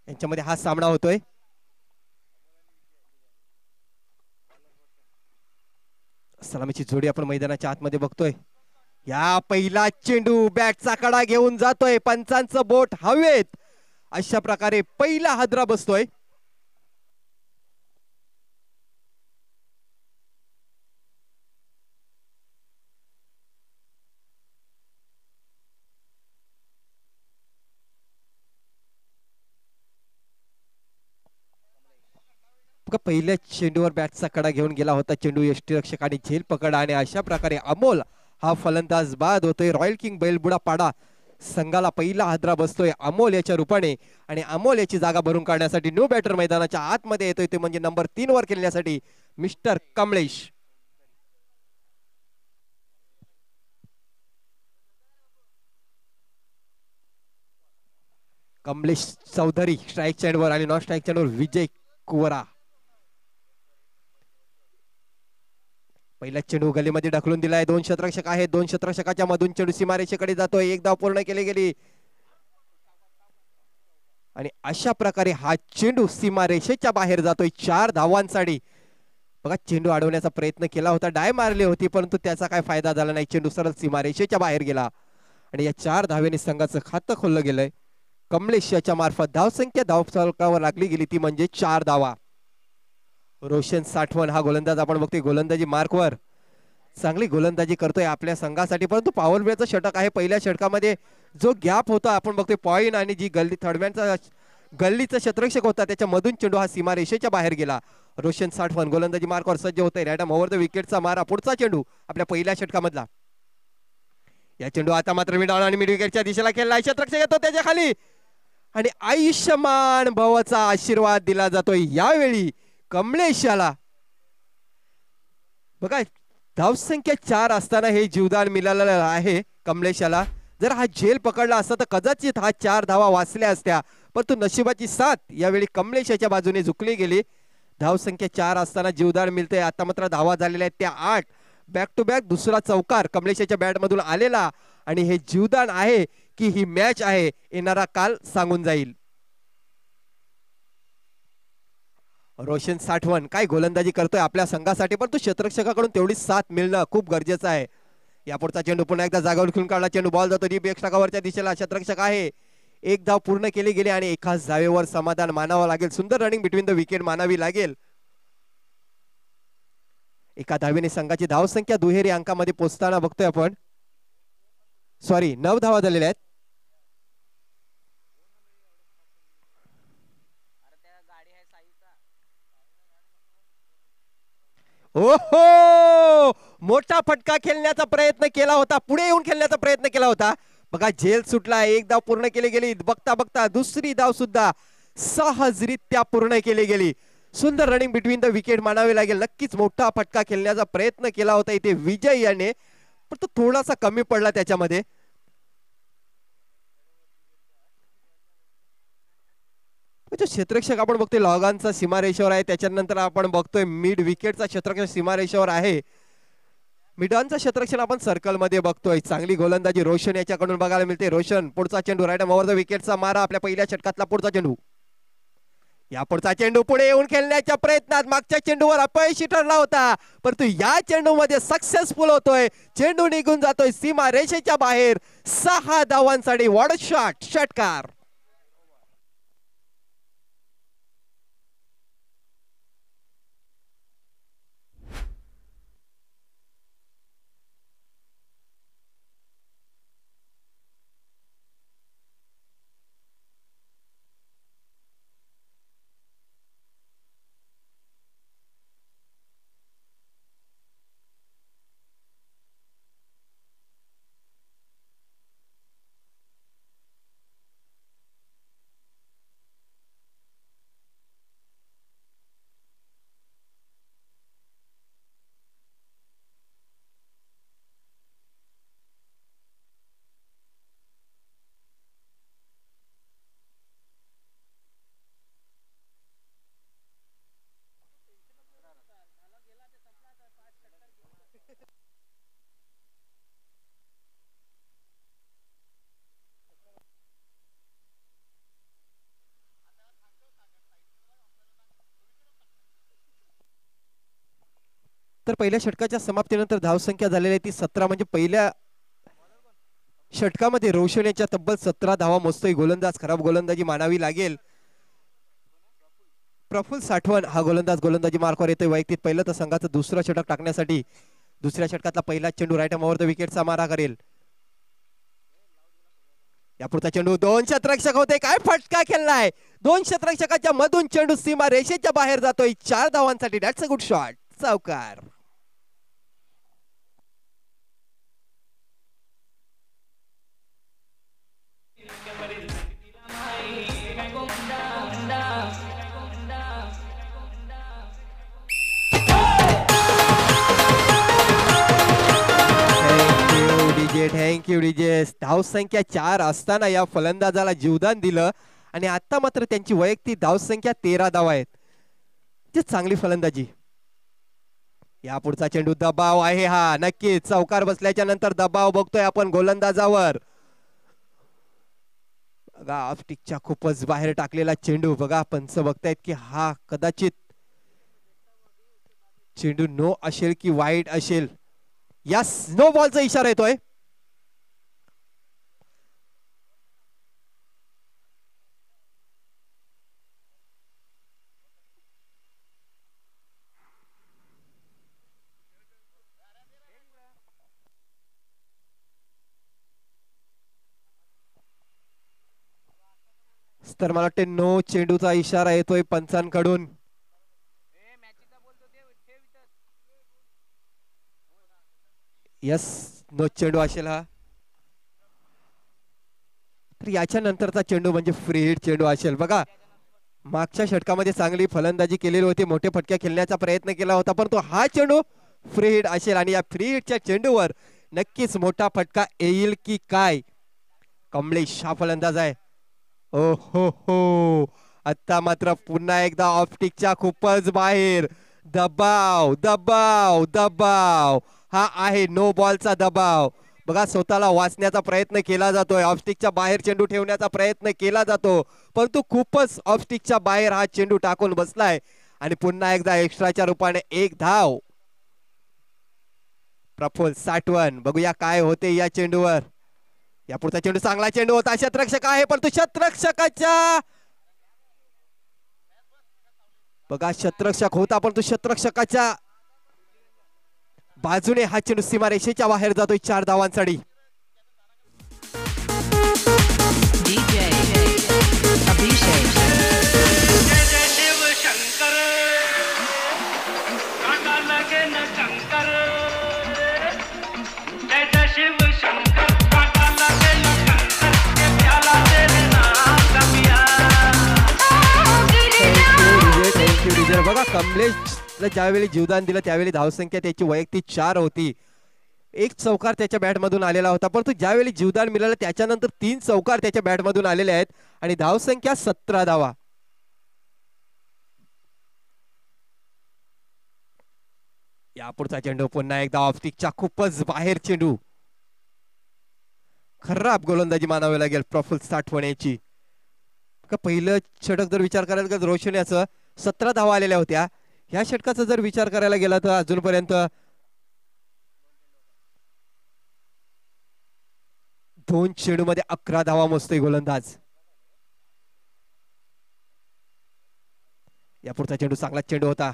यांच्यामध्ये हा सामना होतोय. सलामीची जोडी आपण मैदानाच्या आतमध्ये बघतोय. या पहिला चेंडू बॅटचा कडा घेऊन जातोय, पंचांचं बोट हवेत, अशा प्रकारे पहिला हादरा बसतोय. पहिल्या चेंडूवर बॅटचा कडा घेऊन गेला होता चेंडू, यष्टीरक्षकाने झेल पकडा आणि अशा प्रकारे अमोल हा फलंदाज बाद होतोय. रॉयल किंग बैलबुडा पाडा संघाला पहिला हादरा बसतोय अमोल याच्या रूपाने आणि अमोल याची जागा भरून काढण्यासाठी न्यू बॅटर मैदानाच्या आतमध्ये येतोय, ते म्हणजे नंबर 3 वर खेळण्यासाठी मिस्टर कमलेश. कमलेश चौधरी स्ट्राईक चॅनवर आणि नॉन स्ट्राईक चॅनवर विजय कुवरा. पहिला चेंडू गलीमध्ये ढकलून दिलाय. 2 क्षेत्ररक्षक आहेत, 2 क्षेत्ररक्षकाच्या मधून चेंडू सीमारेषेकडे जातोय. एक धाव पूर्ण केली गेली आणि अशा प्रकारे हा चेंडू सीमारेषेच्या बाहेर जातोय 4 धावांसाठी. बघा, चेंडू अडवण्याचा प्रयत्न केला होता, डाय मारली होती, परंतु त्याचा काय फायदा झाला नाही. चेंडू सरळ सीमारेषेच्या बाहेर गेला आणि या 4 धावेने संघाचं खातं खोललं गेलंय. कमलेश याच्या मार्फत धावसंख्या धावफलकावर लागली गेली ती म्हणजे 4 धावा. रोशन साठवण हा गोलंदाज आपण बघतोय, गोलंदाजी मार्कवर चांगली गोलंदाजी करतोय आपल्या संघासाठी, परंतु पॉवर प्लेचं षटक आहे. पहिल्या षटकामध्ये जो गॅप होता आपण बघतोय पॉईंट आणि जी गल्ली थर्डमॅनचा गल्लीचा क्षेत्ररक्षक होता त्याच्यामधून चेंडू हा सीमारेषेच्या बाहेर गेला. रोशन साठवण गोलंदाजी मार्कवर सज्ज होतोय. रॅडम ओव्हर द विकेटचा मारा, पुढचा चेंडू आपल्या पहिल्या षटकामधला. या चेंडू आता मात्र मिड ऑन आणि मिड विकेटच्या दिशेला खेळला. क्षेत्ररक्षक येतो त्याच्या खाली आणि आयुष्यमान भवाचा आशीर्वाद दिला जातोय यावेळी कमलेशाला. बघा, धावसंख्या 4 असताना हे जीवदान मिळालेलं आहे कमलेशाला. जर हा झेल पकडला असता तर कदाचित हा 4 धावा वाचल्या असत्या, परंतु नशिबाची साथ यावेळी कमलेशाच्या बाजूने झुकली गेली. धावसंख्या 4 असताना जीवदान मिळते. आता मात्र धावा झालेल्या आहेत त्या 8. बॅक टू बॅक दुसरा चौकार कमलेशाच्या बॅट मधून आलेला आणि हे जीवदान आहे की ही मॅच आहे येणारा काल सांगून जाईल. रोशन साठवण काय गोलंदाजी करतोय आपल्या संघासाठी, परंतु क्षेत्ररक्षकाकडून तेवढी साथ मिळणं खूप गरजेचं आहे. यापुढचा चेंडू पुन्हा एकदा जागावर खेळून काढला. चेंडू बॉल जातो डीप एक्स्ट्रा कव्हरच्या दिशेला. क्षेत्ररक्षक आहे, एक धाव पूर्ण केली गेली आणि एकाच धावेवर समाधान मानावं लागेल. सुंदर रनिंग बिटवीन द विकेट मानावी लागेल. एका धावेने संघाची धावसंख्या दुहेरी अंकामध्ये पोहोचताना बघतोय आपण. सॉरी, 9 धावा झालेल्या आहेत. ओहो, मोठा फटका खेळण्याचा प्रयत्न केला होता, पुढे येऊन खेळण्याचा प्रयत्न केला होता. बघा, झेल सुटला. एक धाव पूर्ण केली गेली. बघता बघता दुसरी धाव सुद्धा सहजरित्या पूर्ण केली गेली. सुंदर रनिंग बिटवीन द विकेट मानावे लागेल. नक्कीच मोठा फटका खेळण्याचा प्रयत्न केला होता इथे विजय याने, पण तो थोडासा कमी पडला त्याच्यामध्ये. क्षेत्ररक्षक आपण बघतोय लॉगांचा सीमारेषेवर आहे, त्याच्यानंतर आपण बघतोय मिड विकेटचा क्षेत्ररक्षक सीमारेषेवर आहे. मिडॉनचा क्षेत्ररक्षण आपण सर्कल मध्ये बघतोय. चांगली गोलंदाजी रोशन याच्याकडून बघायला मिळते. रोशन पुढचा चेंडू राईट ओव्हर द विकेटचा मारा आपल्या पहिल्या षटकातला पुढचा चेंडू. या पुढचा चेंडू पुढे येऊन खेळण्याच्या प्रयत्नात मागच्या चेंडूवर अपयशी ठरला होता, परंतु या चेंडू मध्ये सक्सेसफुल होतोय. चेंडू निघून जातोय सीमा रेषेच्या बाहेर. 6 धावांसाठी वॉड शॉट षटकार. तर पहिल्या षटकाच्या समाप्तीनंतर धावसंख्या झालेली आहे ती 17 म्हणजे पहिल्या षटकामध्ये रोशन याच्या तब्बल 17 धावा मोजतोय गोलंदाज. खराब गोलंदाजी मानावी लागेल. प्रफुल्ल साठवण हा गोलंदाजी मार्कवर येतोय वैयक्तिक पहिलं तर संघाचं दुसरं षटक टाकण्यासाठी. दुसऱ्या षटकातला पहिला चेंडू राईट ओव्हर द विकेटचा मारा करेल. यापुढचा चेंडू दोन क्षेत्ररक्षक होते. काय फटका खेळलाय. दोन क्षेत्ररक्षकाच्या मधून चेंडू सीमा रेषेच्या बाहेर जातोय 4 धावांसाठी. That's a good shot. चौकार. Thank you DJ. धावसंख्या 4 असताना या फलंदाजाला जीवदान दिलं आणि आता मात्र त्यांची वैयक्तिक धावसंख्या 13 धावा आहेत. चांगली फलंदाजी. या पुढचा चेंडू दबाव आहे हा. नक्कीच चौकार बसल्याच्या नंतर दबाव बघतोय आपण गोलंदाजावर. बघा ऑफ स्टिकच्या खूपच बाहेर टाकलेला चेंडू. बघा पंच बघतायत की हा कदाचित चेंडू नो असेल की वाईट असेल. या नो बॉलचा इशारा येतोय. तर मला वाटते नो चेंडूचा इशारा येतोय पंचांकडून. यस नो चेंडू असेल हा. तर याच्या नंतरचा चेंडू म्हणजे फ्री हिट चेंडू असेल. बघा मागच्या षटकामध्ये चांगली फलंदाजी केलेली होती. मोठे फटके खेळण्याचा प्रयत्न केला होता परंतु हा चेंडू फ्री हिट असेल आणि या फ्री हिटच्या चेंडूवर नक्कीच मोठा फटका येईल की काय. कमलेश हा फलंदाज आहे. ओ हो हो. आता मात्र पुन्हा एकदा ऑप्टिकच्या खूपच बाहेर. दबाव दबाव दबाव. हा आहे नो बॉलचा दबाव. बघा स्वतःला वाचण्याचा प्रयत्न केला जातोय. ऑफस्टिकच्या बाहेर चेंडू ठेवण्याचा प्रयत्न केला जातो परंतु खूपच ऑफस्टिकच्या बाहेर हा चेंडू टाकून बसलाय आणि पुन्हा एकदा एक्स्ट्राच्या रूपाने एक धाव. प्रफुल्ल साठवण. बघूया काय होते या चेंडूवर. या पुढचा चेंडू चांगला चेंडू होता. क्षेत्ररक्षक आहे परंतु क्षेत्ररक्षकाच्या बघा क्षेत्ररक्षक होता परंतु क्षेत्ररक्षकाच्या बाजूने हा चेंडू सीमारेषेच्या बाहेर जातोय 4 धावांसाठी. बघा कमलेशला ज्यावेळी जीवदान दिलं त्यावेळी धावसंख्या त्याची वैयक्तिक 4 होती. एक चौकार त्याच्या बॅट मधून आलेला होता परंतु ज्यावेळी जीवदान मिळालं त्याच्यानंतर 3 चौकार त्याच्या बॅट मधून आलेले आहेत आणि धावसंख्या 17 धावा. या पुढचा चेंडू पुन्हा एकदा ऑफस्टिकच्या खूपच बाहेर चेंडू. खराब गोलंदाजी मानावी लागेल प्रफुल्ल साठवण्याची. पहिलं षटक जर विचार करायला गेला रोशन याचं 17 धावा आलेल्या होत्या. ह्या षटकाचा जर विचार करायला गेला तर अजूनपर्यंत 2 चेंडू मध्ये 11 धावा मोजतोय गोलंदाज. या पुढचा चेंडू चांगला चेंडू होता.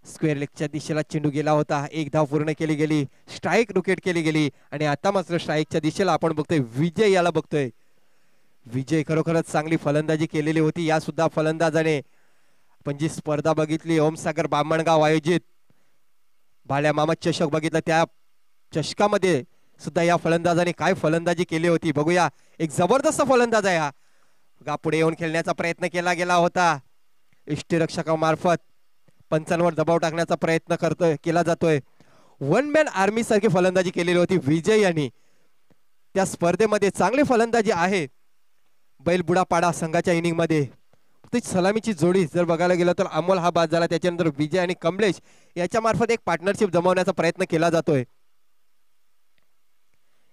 स्क्वेअर लेगच्या दिशेला चेंडू गेला होता. एक धाव पूर्ण केली गेली. स्ट्राईक विकेट केली गेली आणि आता मात्र स्ट्राईकच्या दिशेला आपण बघतोय विजय याला बघतोय. विजय खरोखरच चांगली फलंदाजी केलेली होती. या सुद्धा फलंदाजाने पण जी स्पर्धा बघितली ओमसागर बामणगाव आयोजित बाल्या मामा चषक बघितला त्या चषकामध्ये सुद्धा या फलंदाजाने काय फलंदाजी केली होती बघूया. एक जबरदस्त फलंदाज आहे हा. पुढे येऊन खेळण्याचा प्रयत्न केला गेला होता. इष्टरक्षकामार्फत पंचांवर दबाव टाकण्याचा प्रयत्न केला जातोय. 1 मॅन आर्मी सारखी फलंदाजी केलेली होती विजय यांनी त्या स्पर्धेमध्ये. चांगली फलंदाजी आहे बैलबुडापाडा संघाच्या इनिंग मध्ये. सलामीची जोडी जर बघायला गेलं तर अमोल हा बाद झाला. त्याच्यानंतर विजय आणि कमलेश याच्या मार्फत एक पार्टनरशिप जमवण्याचा प्रयत्न केला जातोय.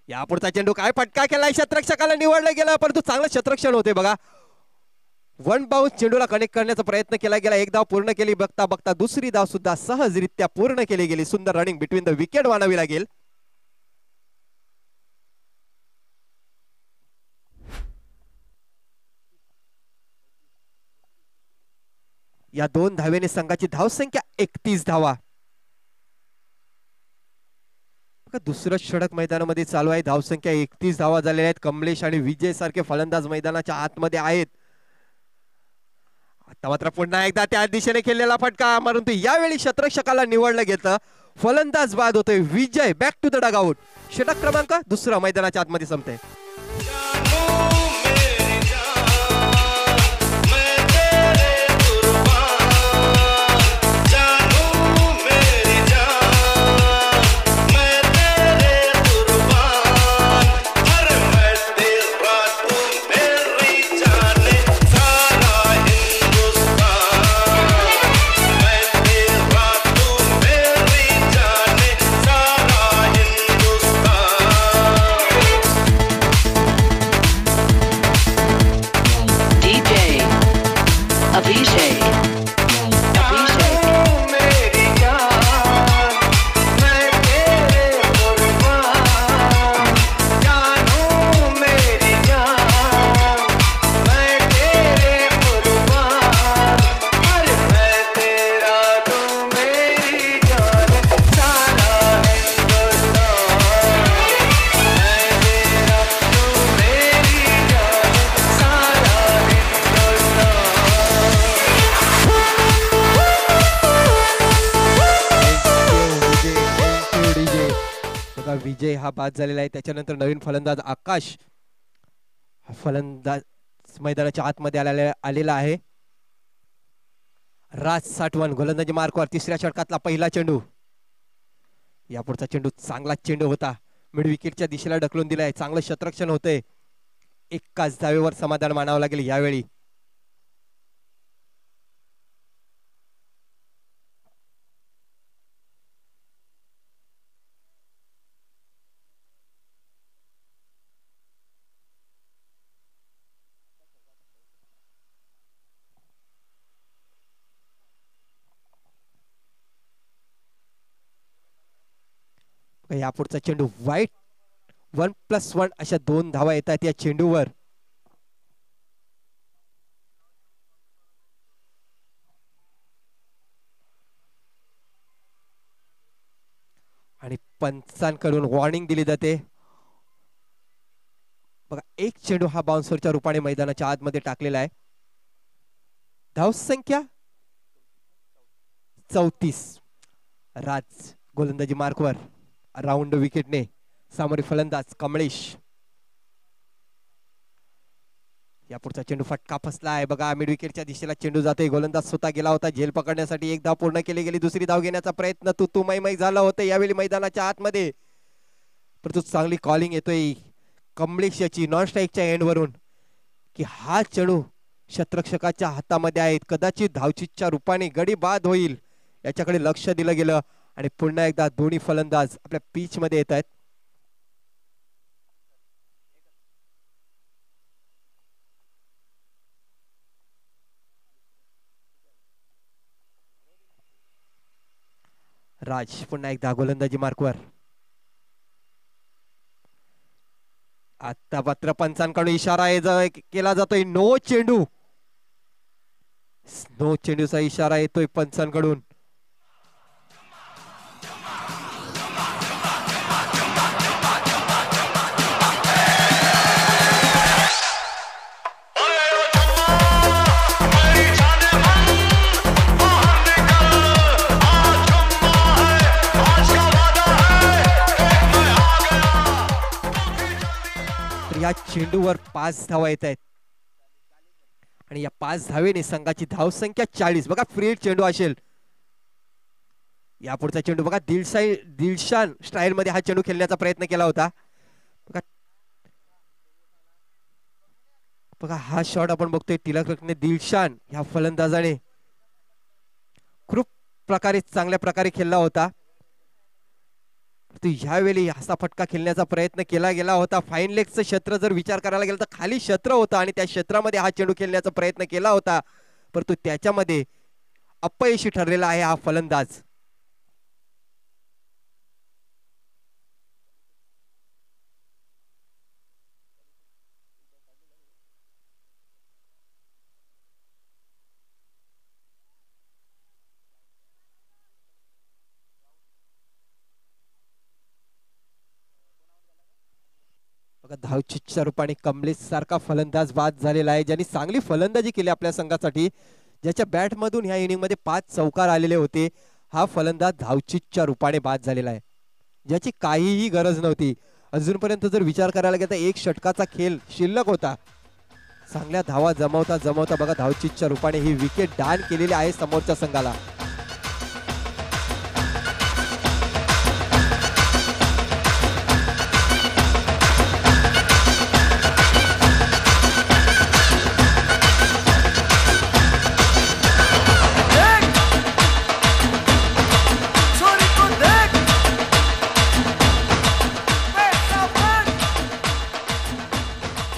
या पुढचा चेंडू काय फटका केलाय. क्षेत्ररक्षकाला निवडलं गेलं परंतु चांगलं क्षेत्ररक्षण होते बघा. वन बाउन्स चेंडूला कनेक्ट करण्याचा प्रयत्न केला गेला. एक धाव पूर्ण केली. बघता बघता दुसरी धाव सुद्धा सहजरित्या पूर्ण केली गेली. सुंदर रनिंग बिटवीन द विकेट मानावी लागेल. या 2 धावेने संघाची धावसंख्या 31 धावा. दुसरं षटक मैदानामध्ये चालू आहे. धावसंख्या 31 धावा झालेल्या आहेत. कमलेश आणि विजय सारखे फलंदाज मैदानाच्या आतमध्ये आहेत. आता मात्र पुन्हा एकदा त्या दिशेने खेळलेला फटका, परंतु यावेळी शतरक्षकाला निवडलं गेलं. फलंदाज बाद होतोय. विजय बॅक टू द डगआउट. षटक क्रमांक दुसरा मैदानाच्या आतमध्ये संपते. विजय हा बाद झालेला आहे. त्याच्यानंतर नवीन फलंदाज आकाश हा फलंदाज मैदानाच्या आतमध्ये आलेला आहे. राज साठवण गोलंदाजी मार्कवर. तिसऱ्या षटकातला पहिला चेंडू. यापुढचा चेंडू चांगला चेंडू होता. मिड विकेटच्या दिशेला ढकलून दिलाय. चांगलं क्षेत्ररक्षण होतंय. एकाच धावेवर समाधान मानावं लागेल यावेळी. यापुढचा चेंडू वाईट. 1+1 अशा 2 धावा येतात या चेंडूवर. आणि पंचांकडून वॉर्निंग दिली जाते. बघा एक चेंडू हा बाउन्सरच्या रूपाने मैदानाच्या आतमध्ये टाकलेला आहे. धावसंख्या 34. राज गोलंदाजी मार्कवर. राऊंड विकेटने सामोरे फलंदाज कमलेश. यापुढचा चेंडू फटका फसला आहे. बघा मिड विकेटच्या दिशेला चेंडू जाते. गोलंदाज स्वतः गेला होता झेल पकडण्यासाठी. एक धाव पूर्ण केली गेली. दुसरी धाव घेण्याचा प्रयत्न तुतुमय झाला होता यावेळी मैदानाच्या आतमध्ये. परंतु चांगली कॉलिंग येतोय कमलेश याची नॉन स्ट्राईकच्या एंडवरून की हा चेंडू क्षेत्ररक्षकाच्या हातामध्ये आहे. कदाचित धावचीच्या रूपाने गडी बाद होईल याच्याकडे लक्ष दिलं गेलं. आणि पुन्हा एकदा दोन्ही फलंदाज आपल्या पिच मध्ये येत आहेत. राज पुन्हा एकदा गोलंदाजी मार्कवर. आता मात्र पंचांकडून इशारा केला जातोय. नो चेंडू. नो चेंडूचा इशारा येतोय पंचांकडून. या चेंडूवर 5 धावा येत आहेत आणि या 5 धावेने संघाची धावसंख्या 40. बघा फ्री चेंडू असेल. यापुढचा चेंडू बघा दिलशान स्टाईल मध्ये हा चेंडू खेळण्याचा प्रयत्न केला होता. बघा हा शॉट आपण बघतोय तिलकने दिलशान ह्या फलंदाजाने खूप प्रकारे चांगल्या प्रकारे खेळला होता. परंतु ह्यावेळी असा फटका खेळण्याचा प्रयत्न केला गेला होता. फाईन लेगचं क्षेत्र जर विचार करायला गेला तर खाली क्षेत्र होता आणि त्या क्षेत्रामध्ये हा चेंडू खेळण्याचा प्रयत्न केला होता, परंतु त्याच्यामध्ये अपयशी ठरलेला आहे हा फलंदाज. धावचीच्या रूपाने कमलेश सारखा फलंदाज बाद झालेला आहे, ज्यांनी चांगली फलंदाजी केली आपल्या संघासाठी, ज्याच्या बॅट मधून ह्या इनिंग मध्ये 5 चौकार आलेले होते. हा फलंदाज धावचीच्या रूपाने बाद झालेला आहे, ज्याची काहीही गरज नव्हती. अजूनपर्यंत जर विचार करायला गेला तर एक षटकाचा खेळ शिल्लक होता. चांगल्या धावा जमवता जमवता बघा धावचीच्या रूपाने ही विकेट दान केलेली आहे समोरच्या संघाला.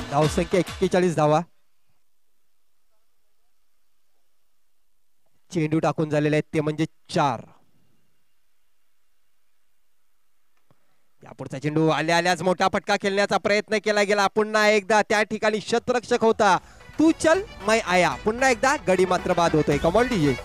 धावसंख्या 41 धावा. चेंडू टाकून झालेले आहेत ते म्हणजे 4. यापुढचा चेंडू आल्याच मोठा फटका खेळण्याचा प्रयत्न केला गेला. पुन्हा एकदा त्या ठिकाणी शतरक्षक होता, तू चल मैं आया. पुन्हा एकदा गडी मात्र बाद होतोय. कमॉल डीजे.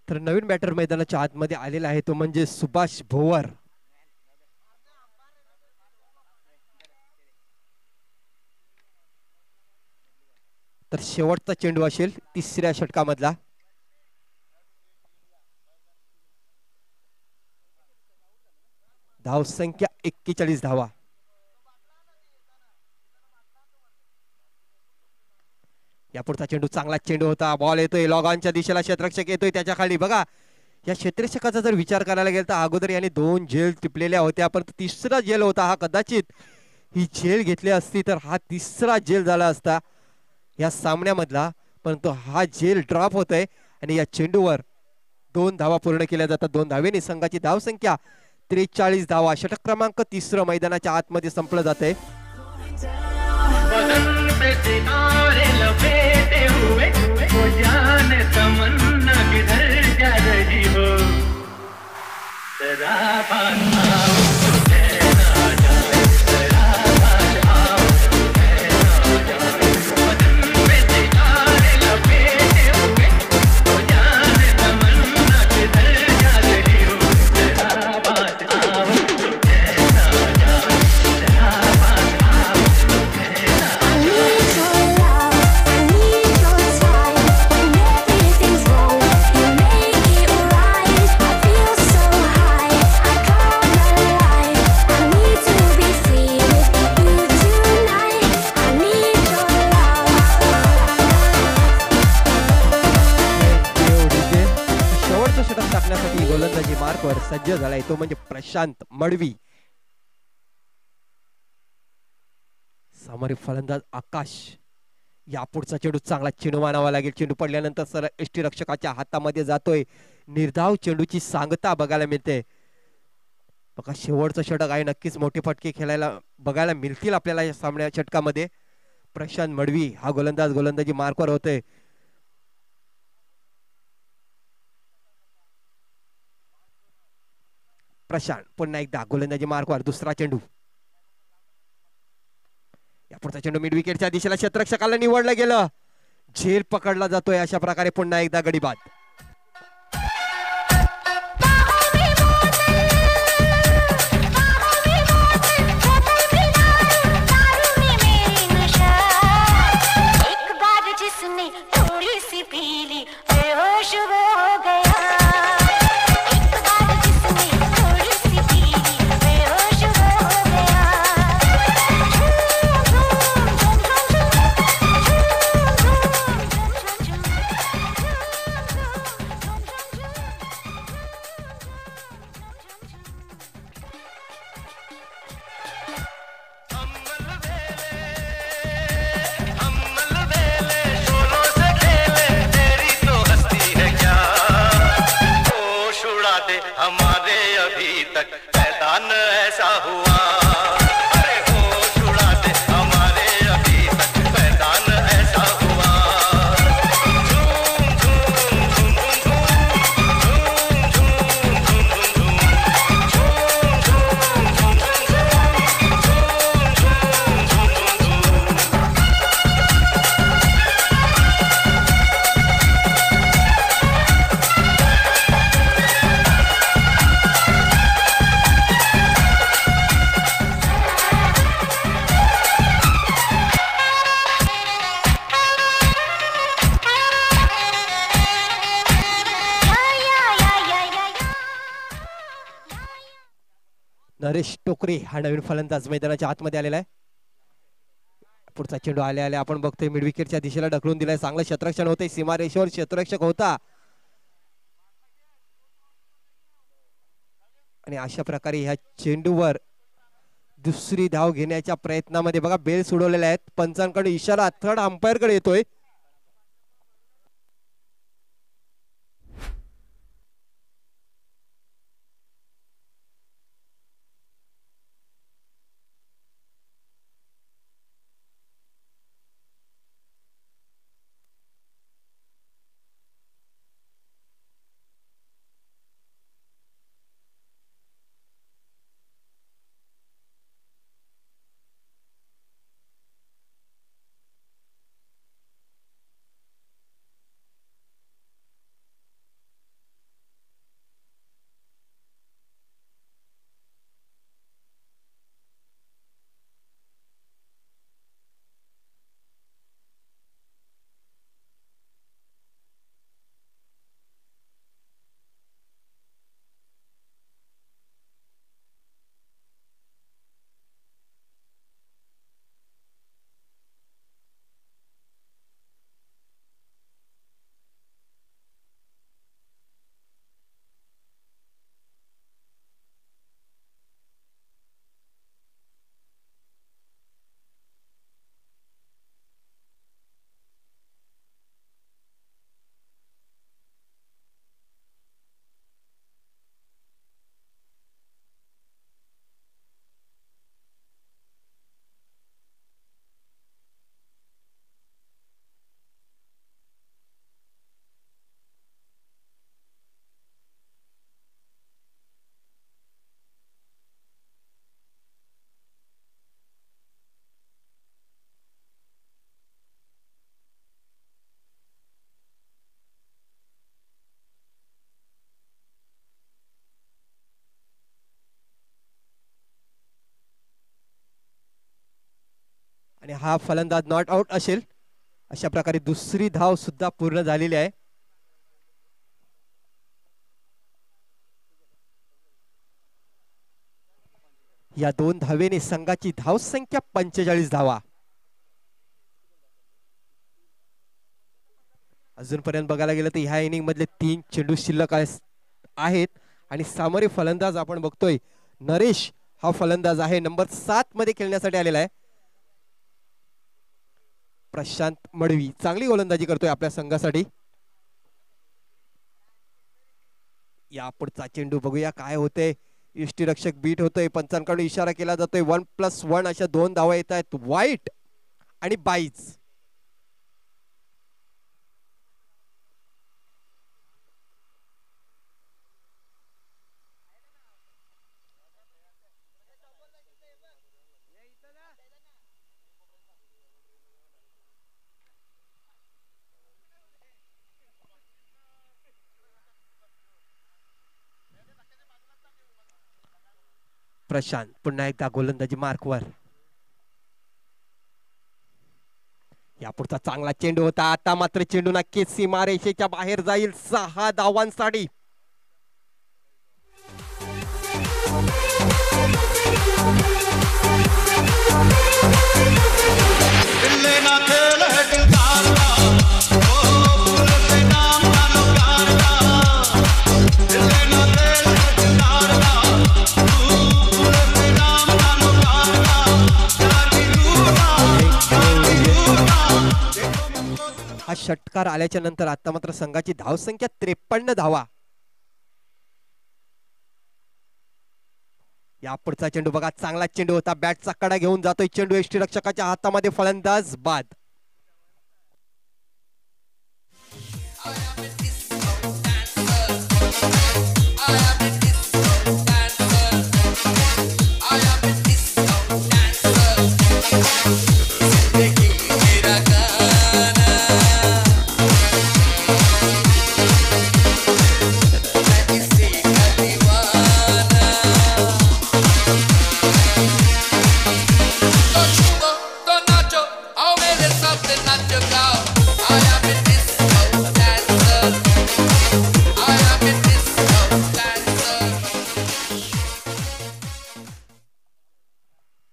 तर नवीन बॅटर मैदानाच्या आतमध्ये आलेला आहे तो म्हणजे सुभाष भोवर. तर शेवटचा चेंडू असेल तिसऱ्या षटकामधला. धावसंख्या 41 धावा. यापुढचा चेंडू चांगला चेंडू होता. बॉल येतोय लॉग ऑनच्या दिशेला, क्षेत्ररक्षक येतोय त्याच्या खाली. बघा या क्षेत्ररक्षकाचा जर विचार करायला गेला तर अगोदर याने 2 झेल टिपलेल्या होत्या, परंतु तिसरा झेल होता हा. कदाचित ही झेल घेतली असती तर हा तिसरा झेल झाला असता या सामन्यामधला, परंतु हा झेल ड्रॉप होतोय आणि या चेंडूवर 2 धावा पूर्ण केल्या जातात. 2 धावेने संघाची धावसंख्या 43 धावा. षटक क्रमांक 3 मैदानाच्या आतमध्ये संपलं जाते. गोलंदाजी मार्कवर सज्ज झालाय तो म्हणजे प्रशांत मडवी. समोरील फलंदाज आकाश. यापुढचा चेंडू चांगला चेंडू मानावा लागेल. चेंडू पडल्यानंतर सरळ एष्टी रक्षकाच्या हातामध्ये जातोय. निर्धाव चेंडूची सांगता बघायला मिळते. बघा शेवटचं षटक आहे, नक्कीच मोठे फटके खेळायला बघायला मिळतील आपल्याला या सामन्या षटकामध्ये. प्रशांत मडवी हा गोलंदाज गोलंदाजी मार्कवर होते. प्रशांत पुन्हा एकदा गोलंदाजी मार्कवर, दुसरा चेंडू. या पुढचा चेंडू मिड विकेटच्या दिशेला क्षेत्ररक्षकाला निवडलं गेलं. झेल पकडला जातोय, अशा प्रकारे पुन्हा एकदा गडी बाद. नरेश टोकरे हा नवीन फलंदाज मैदानाच्या आतमध्ये आलेला आहे. पुढचा चेंडू आले आले आपण बघतोय मिड विकेटच्या दिशेला ढकलून दिलाय. चांगलं क्षेत्ररक्षण होतंय, सीमारेषेवर क्षेत्ररक्षक होता आणि अशा प्रकारे ह्या चेंडूवर दुसरी धाव घेण्याच्या प्रयत्नामध्ये बघा बेल सोडवलेले आहेत. पंचांकडे इशारा थर्ड अंपायर कडे येतोय. आणि हा फलंदाज नॉट आउट असेल. अशा प्रकारे दुसरी धाव सुद्धा पूर्ण झालेली आहे. या दोन धावेने संघाची धावसंख्या 45 धावा. अजूनपर्यंत बघायला गेलं तर ह्या इनिंग मधले 3 चेंडू शिल्लक आहेत आणि सामोरे फलंदाज आपण बघतोय नरेश हा फलंदाज आहे, नंबर 7 मध्ये खेळण्यासाठी आलेला आहे. प्रशांत मडवी चांगली गोलंदाजी करतोय आपल्या संघासाठी. या पुढचा चेंडू बघूया काय होते. यष्टीरक्षक बीट होतोय, पंचांकडून इशारा केला जातोय. 1+1 अशा 2 धावा येत आहेत. वाईट आणि बाईज. प्रशांत पुन्हा एकदा गोलंदाजी मार्कवर. यापुढचा चांगला चेंडू होता. आता मात्र चेंडू नक्कीच सीमारेषेच्या बाहेर जाईल. 6 धावांसाठी. हा षटकार आल्याच्या नंतर आता मात्र संघाची धावसंख्या 53 धावा. या पुढचा चेंडू बघा, चांगला चेंडू होता. बॅटचा कडा घेऊन जातोय चेंडू यष्टीरक्षकाच्या हातामध्ये. फलंदाज बाद.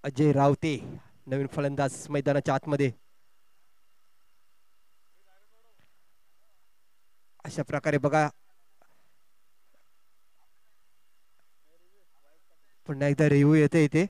अजय रावते नवीन फलंदाज मैदानाच्या आतमध्ये. अशा प्रकारे बघा, पुन्हा एकदा रिव्ह्यू येते इथे.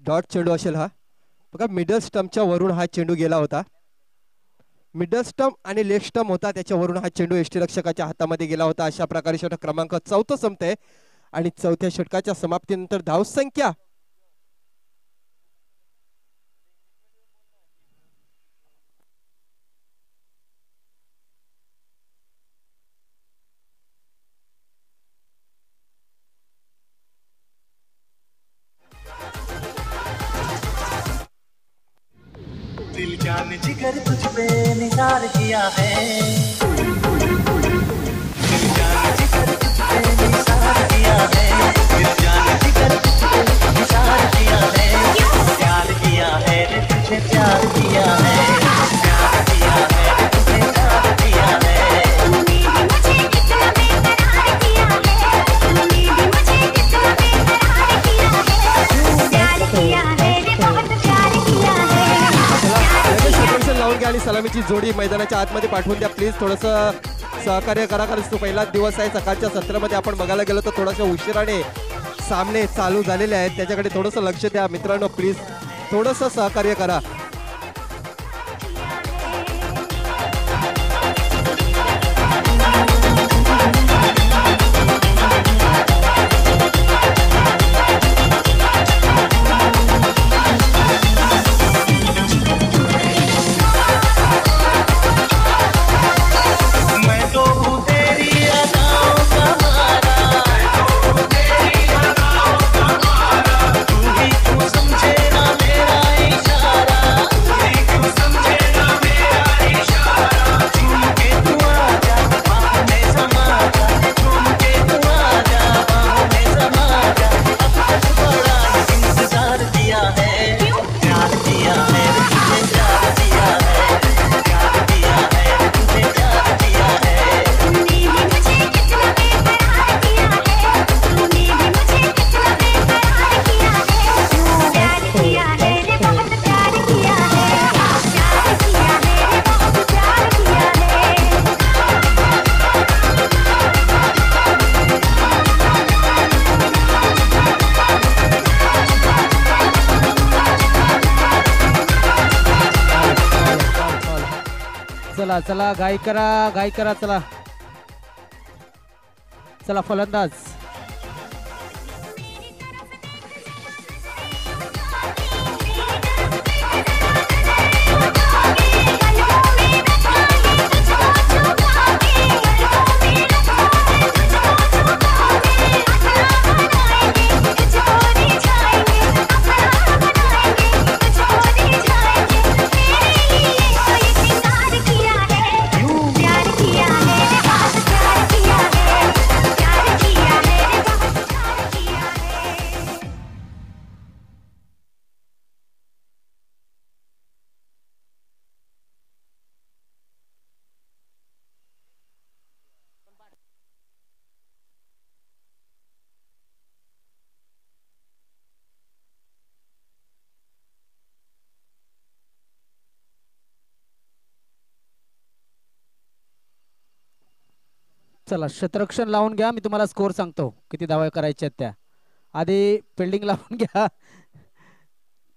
डॉट चेंडू असेल हा. बघा, मिडल स्टंपच्या वरून हा चेंडू गेला होता. मिडल स्टंप आणि लेफ्ट स्टंप होता, त्याच्यावरून हा चेंडू यष्टीरक्षकाच्या हातामध्ये गेला होता. अशा प्रकारे षटक क्रमांक 4 संपते आणि 4थ्या षटकाच्या समाप्तीनंतर धावसंख्या दिल जान जिगर तुझ पे निसार किया है. दिल जान जिगर तुझ पे निसार किया है. दिल जान जिगर तुझ पे निसार किया है. प्यार किया है रे तुझे प्यार किया है. प्यार किया है रे तुझे प्यार किया है. तूने भी मुझे इतना बेकरार किया है. तूने भी मुझे इतना बेकरार किया है. प्यार किया है रे बहुत प्यार किया है. लावून घ्या आणि सलामीची जोडी मैदानाच्या आतमध्ये पाठवून द्या प्लीज. थोडस सहकार्य करा, कारण तो पहिलाच दिवस आहे. सकाळच्या सत्रामध्ये आपण बघायला गेलो तर थोड्याशा उशिराने सामने चालू झालेले आहेत, त्याच्याकडे थोडस लक्ष द्या मित्रांनो. प्लीज थोडस सहकार्य करा. समझे ना मेरा इशारा. चला चला घाई करा चला चला फलंदाज चला क्षेत्ररक्षण लावून घ्या. मी तुम्हाला स्कोर सांगतो किती धावा करायच्या आहेत त्या. आधी फिल्डिंग लावून घ्या.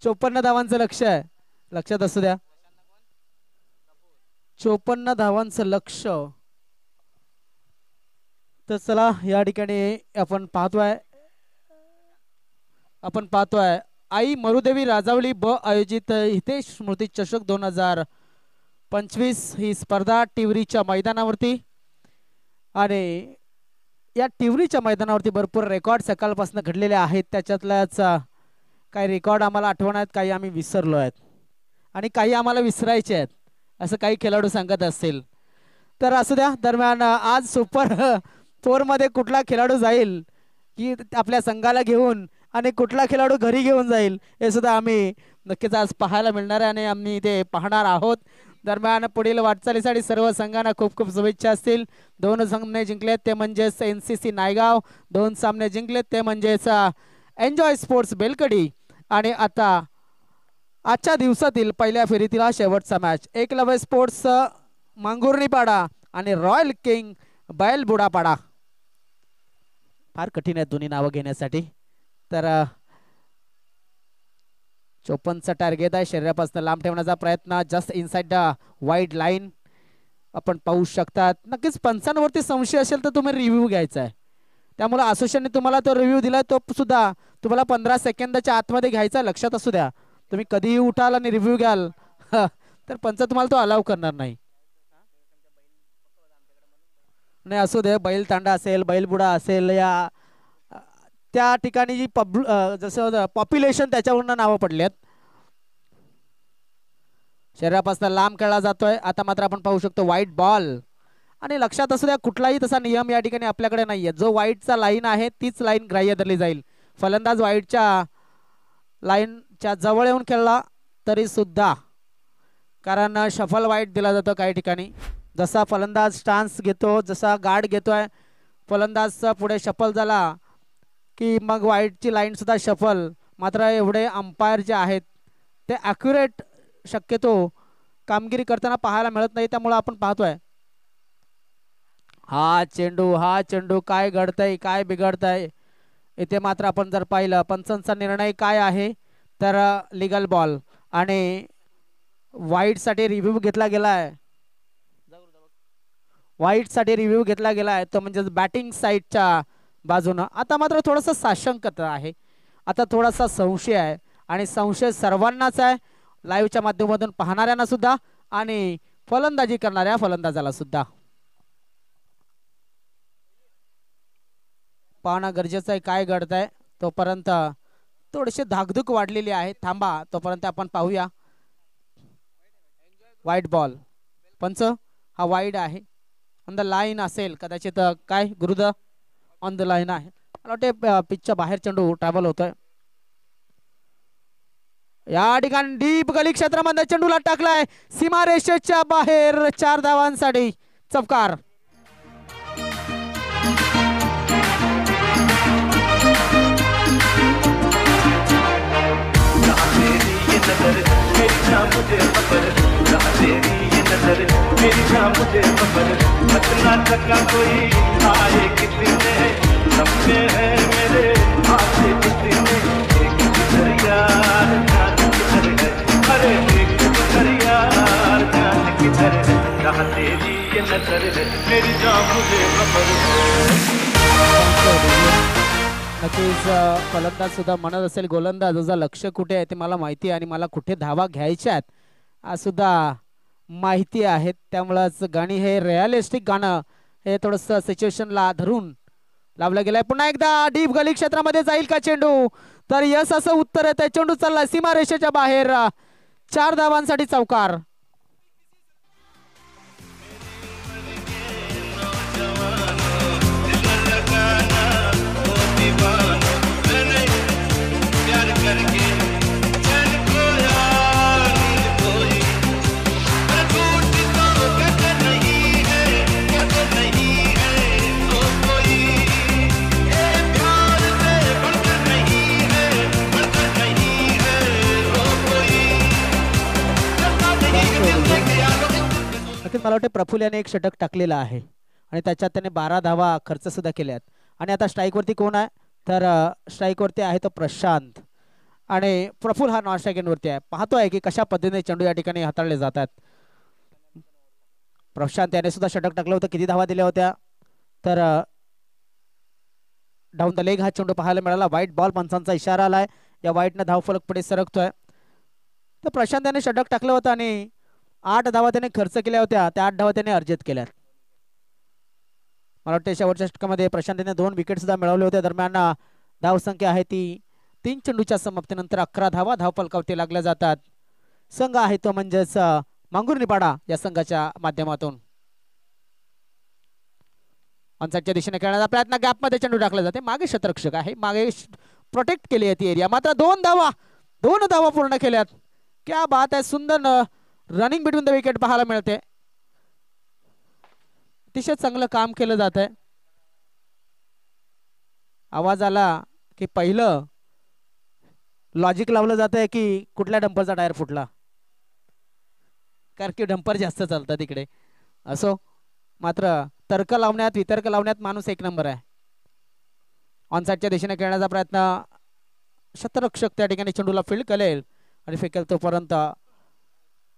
54 धावांचं लक्ष्य आहे, लक्षात असू द्या. 54 धावांचं लक्ष्य. तर चला या ठिकाणी आपण पाहतोय आई मरुदेवी राजावली ब आयोजित हितेश स्मृती चषक 2025 ही स्पर्धा टिवरीच्या मैदानावरती. आणि या टिवरीच्या मैदानावरती भरपूर रेकॉर्ड सकाळपासून घडलेले आहेत. त्याच्यातल्याच काही रेकॉर्ड आम्हाला आठवण आहेत, काही आम्ही विसरलो आहेत आणि काही आम्हाला विसरायचे आहेत असं काही खेळाडू सांगत असतील तर असू द्या. दरम्यान आज सुपर 4 मध्ये कुठला खेळाडू जाईल की आपल्या संघाला घेऊन आणि कुठला खेळाडू घरी घेऊन जाईल हे सुद्धा आम्ही नक्कीच आज पाहायला मिळणार आहे आणि आम्ही ते पाहणार आहोत. दरम्यान पुढील वाटचालीसाठी सर्व संघांना खूप खूप शुभेच्छा असतील. 2 सामने जिंकलेत ते म्हणजेच NCC नायगाव, 2 सामने जिंकलेत ते म्हणजेच एन्जॉय स्पोर्ट्स बेलकडी. आणि आता आजच्या दिवसातील पहिल्या फेरीतील हा शेवटचा मॅच एकलव्य स्पोर्ट्स मांगुर्णीपाडा आणि रॉयल किंग बैलबुडापाडा. फार कठीण आहे दोन्ही नावं घेण्यासाठी. तर 54चा टार्गेट आहे. शरीरापासून लांब ठेवण्याचा प्रयत्न, just inside the wide line आपण पाहू शकतात. नक्कीच पंचांवरती संशय असेल तर तुम्ही रिव्ह्यू घ्यायचा आहे. त्यामुळे असोसिएशनने तुम्हाला तो रिव्ह्यू दिलाय तो सुद्धा तुम्हाला 15 सेकंदाच्या आतमध्ये घ्यायचा. लक्षात असू द्या, तुम्ही कधीही उठाल आणि रिव्ह्यू घ्याल तर पंच तुम्हाला तो अलाव करणार नाही. नाही असू दे, बैल तांडा असेल, बैलबुडा असेल, या त्या ठिकाणी जी जसं पॉप्युलेशन त्याच्यावरून नावं पडलेत. शरीरापासून लांब खेळला जातोय. आता मात्र आपण पाहू शकतो व्हाईट बॉल. आणि लक्षात असू द्या कुठलाही तसा नियम या ठिकाणी आपल्याकडे नाहीये. जो व्हाईटचा लाईन आहे तीच लाईन ग्राह्य धरली जाईल. फलंदाज व्हाईटच्या लाईनच्या जवळ येऊन खेळला तरी सुद्धा, कारण शफल व्हाईट दिला जातो काही ठिकाणी. जसा फलंदाज स्टान्स घेतो, जसा गार्ड घेतोय फलंदाजचा पुढे शफल झाला की मग व्हाईटची लाईन सुद्धा शफल. मात्र एवढे अंपायर जे आहेत ते ॲक्युरेट शक्यतो कामगिरी करताना पाहायला मिळत नाही. त्यामुळे आपण पाहतोय हा चेंडू काय घडतंय काय बिघडतंय. इथे मात्र आपण जर पाहिलं पंचांचा निर्णय काय आहे तर लिगल बॉल आणि व्हाईटसाठी रिव्ह्यू घेतला गेलाय. व्हाईटसाठी रिव्ह्यू घेतला गेलाय तो म्हणजे बॅटिंग साईडच्या बाजूनं. आता मात्र थोडंसं साशंकता आहे, आता थोडासा संशय आहे आणि संशय सर्वांनाच आहे, लाईव्हच्या माध्यमातून पाहणाऱ्यांना सुद्धा आणि फलंदाजी करणाऱ्या फलंदाजाला सुद्धा. पाहणं गरजेचं आहे काय घडतंय. तोपर्यंत थोडीशी धाकधूक वाढलेली आहे, थांबा तोपर्यंत आपण पाहूया. व्हाईट बॉल, पंच हा वाईड आहे, ऑन द लाईन असेल कदाचित. काय गुरुद ऑन द लाईन आहे, मला वाटते पिचच्या बाहेर चेंडू ट्रॅव्हल होतोय. या ठिकाणी डीप गली क्षेत्रामध्ये चेंडूला टाकलाय सीमारेषेच्या बाहेर. 4 धावांसाठी चौकार. क्या तेरी ये नजर है मेरी जान मुझे खबर है। नक्कीच फलंदाज सुद्धा म्हणत असेल गोलंदाज तुझं लक्ष कुठे आहे ते मला माहिती आहे आणि मला कुठे धावा घ्यायच्या आहेत आज सुद्धा माहिती आहेत त्यामुळेच गाणी हे रिअलिस्टिक गाणं हे थोडंसं सिच्युएशनला धरून लावलं गेलंय पुन्हा एकदा डीप गली क्षेत्रामध्ये जाईल का चेंडू तर यस असं उत्तर आहे चेंडू चालला सीमारेषेच्या बाहेर 4 धावांसाठी चौकार मला वाटतं प्रफुल्ल याने एक षटक टाकलेला आहे आणि त्याच्यात त्याने 12 धावा खर्च सुद्धा केल्यात आणि आता स्ट्राईक वरती कोण आहे तर स्ट्राईक वरती आहे तो प्रशांत आणि प्रफुल्ल हा नॉन स्ट्राईक वरती आहे पाहतोय की कशा पद्धतीने चेंडू या ठिकाणी हाताळले जातात प्रशांत याने सुद्धा षटक टाकलं होतं किती धावा दिल्या होत्या तर डाऊन द लेग हा चेंडू पाहायला मिळाला वाईट बॉल पंचांचा इशारा आलाय या वाईटनं धावफलक पुढे सरकतोय तर प्रशांत याने षटक टाकलं होतं आणि 8 धावा त्याने खर्च केल्या होत्या त्या 8 धावा त्याने अर्जित केल्या मला वाटतं शेवटच्या षटकामध्ये प्रशांतने 2 विकेट सुद्धा मिळवले होते दरम्यान धावसंख्या आहे ती 3 चेंडूच्या समाप्तीनंतर 11 धावा धावफलकावरती लागल्या जातात संघ आहे तो म्हणजेच मांगुर्निपाडा या संघाच्या माध्यमातून ऑनसाइडच्या दिशेने खेळण्याचा प्रयत्न गॅपमध्ये चेंडू टाकला जाते मागे क्षेत्ररक्षक आहे मागे प्रोटेक्ट केली आहे ती एरिया मात्र 2 धावा पूर्ण केल्यात क्या बात आहे सुंदर रनिंग बिटवीन द विकेट पाहायला मिळते अतिशय चांगलं काम केलं जात आहे आवाज आला की पहिलं लॉजिक लावलं जात आहे की कुठल्या डंपरचा टायर फुटला कारण की डंपर जास्त चालतात तिकडे असो मात्र तर्क लावण्यात वितर्क लावण्यात माणूस 1 नंबर आहे ऑनसाइडच्या दिशेने खेळण्याचा प्रयत्न क्षेत्ररक्षक त्या ठिकाणी चेंडूला फील्ड करेल आणि फेकेल तोपर्यंत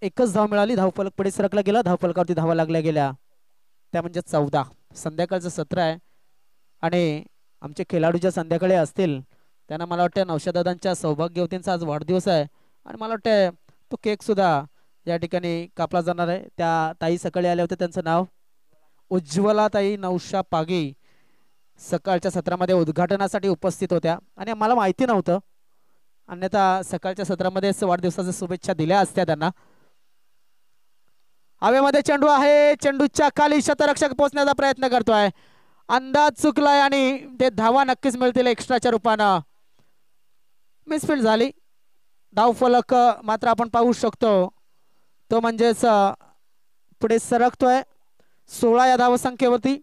एकच धाव मिळाली धावफलक पुढे सरकला गेला धावफलकावरती धावा लागल्या गेल्या त्या म्हणजे 14 संध्याकाळचं सत्र आहे आणि आमचे खेळाडू ज्या संध्याकाळी असतील त्यांना मला वाटतं नौशादादांच्या सौभाग्यवतींचा आज वाढदिवस आहे आणि मला वाटतं तो केक सुद्धा या ठिकाणी कापला जाणार आहे त्या ताई सकाळी आल्या होत्या त्यांचं नाव उज्ज्वला ताई नौशा पागी सकाळच्या सत्रामध्ये उद्घाटनासाठी उपस्थित होत्या आणि मला माहिती नव्हतं अन्यथा सकाळच्या सत्रामध्येच वाढदिवसाच्या शुभेच्छा दिल्या असत्या त्यांना हवेमध्ये चेंडू आहे चेंडूच्या खाली क्षेत्ररक्षक पोहोचण्याचा प्रयत्न करतोय अंदाज चुकलाय आणि ते धावा नक्कीच मिळतील एक्स्ट्राच्या रूपानं मिसफील्ड झाली धावफलक मात्र आपण पाहू शकतो तो म्हणजेच पुढे सरकतोय 16 या धावसंख्येवरती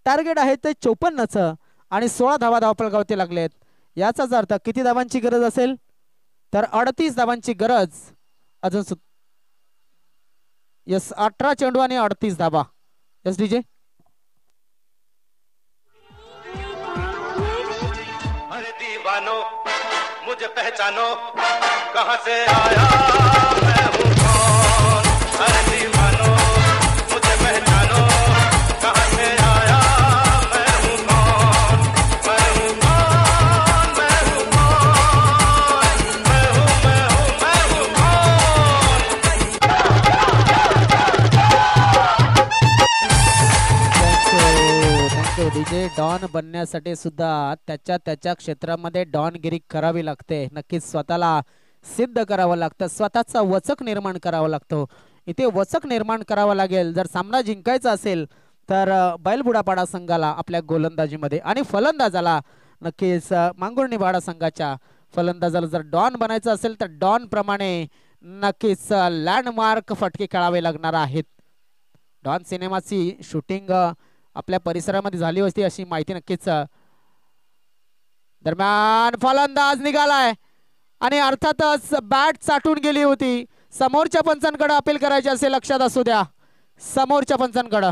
टार्गेट आहे ते 54चं आणि 16 धावा धावफलकावरती लागलेत याचाच अर्थ किती धावांची गरज असेल तर 38 धावांची गरज अजून यस 18 चेंडू आणि 38 धावा यस डीजे अरे दीवानो मुझे पहचानो कहां से आया मैं हूं कौन अरे दीवानो मुझे पहचानो कहां से आया मैं हूं कौन मैं हूं कौन मैं हूं कौन मैं हूं थँक्यू डीजे डॉन बनण्यासाठी सुद्धा त्याच्या क्षेत्रामध्ये डॉनगिरी करावी लागते नक्कीच स्वतःला सिद्ध करावं लागतं स्वतःचा वचक निर्माण करावा लागतो इथे वचक निर्माण करावा लागेल जर सामना जिंकायचा असेल तर बैलबुडापाडा संघाला आपल्या गोलंदाजीमध्ये आणि फलंदाजाला नक्कीच मांगुर्निपाडा संघाच्या फलंदाजाला जर डॉन बनायचं असेल तर डॉन प्रमाणे नक्कीच लँडमार्क फटके खेळावे लागणार आहेत डॉन सिनेमाची शूटिंग आपल्या परिसरामध्ये झाली होती अशी माहिती नक्कीच दरम्यान फलंदाज निघालाय आणि अर्थातच बॅट चाटून गेली होती समोरच्या पंचांकडे अपील करायची असेल लक्षात असू द्या समोरच्या पंचांकडे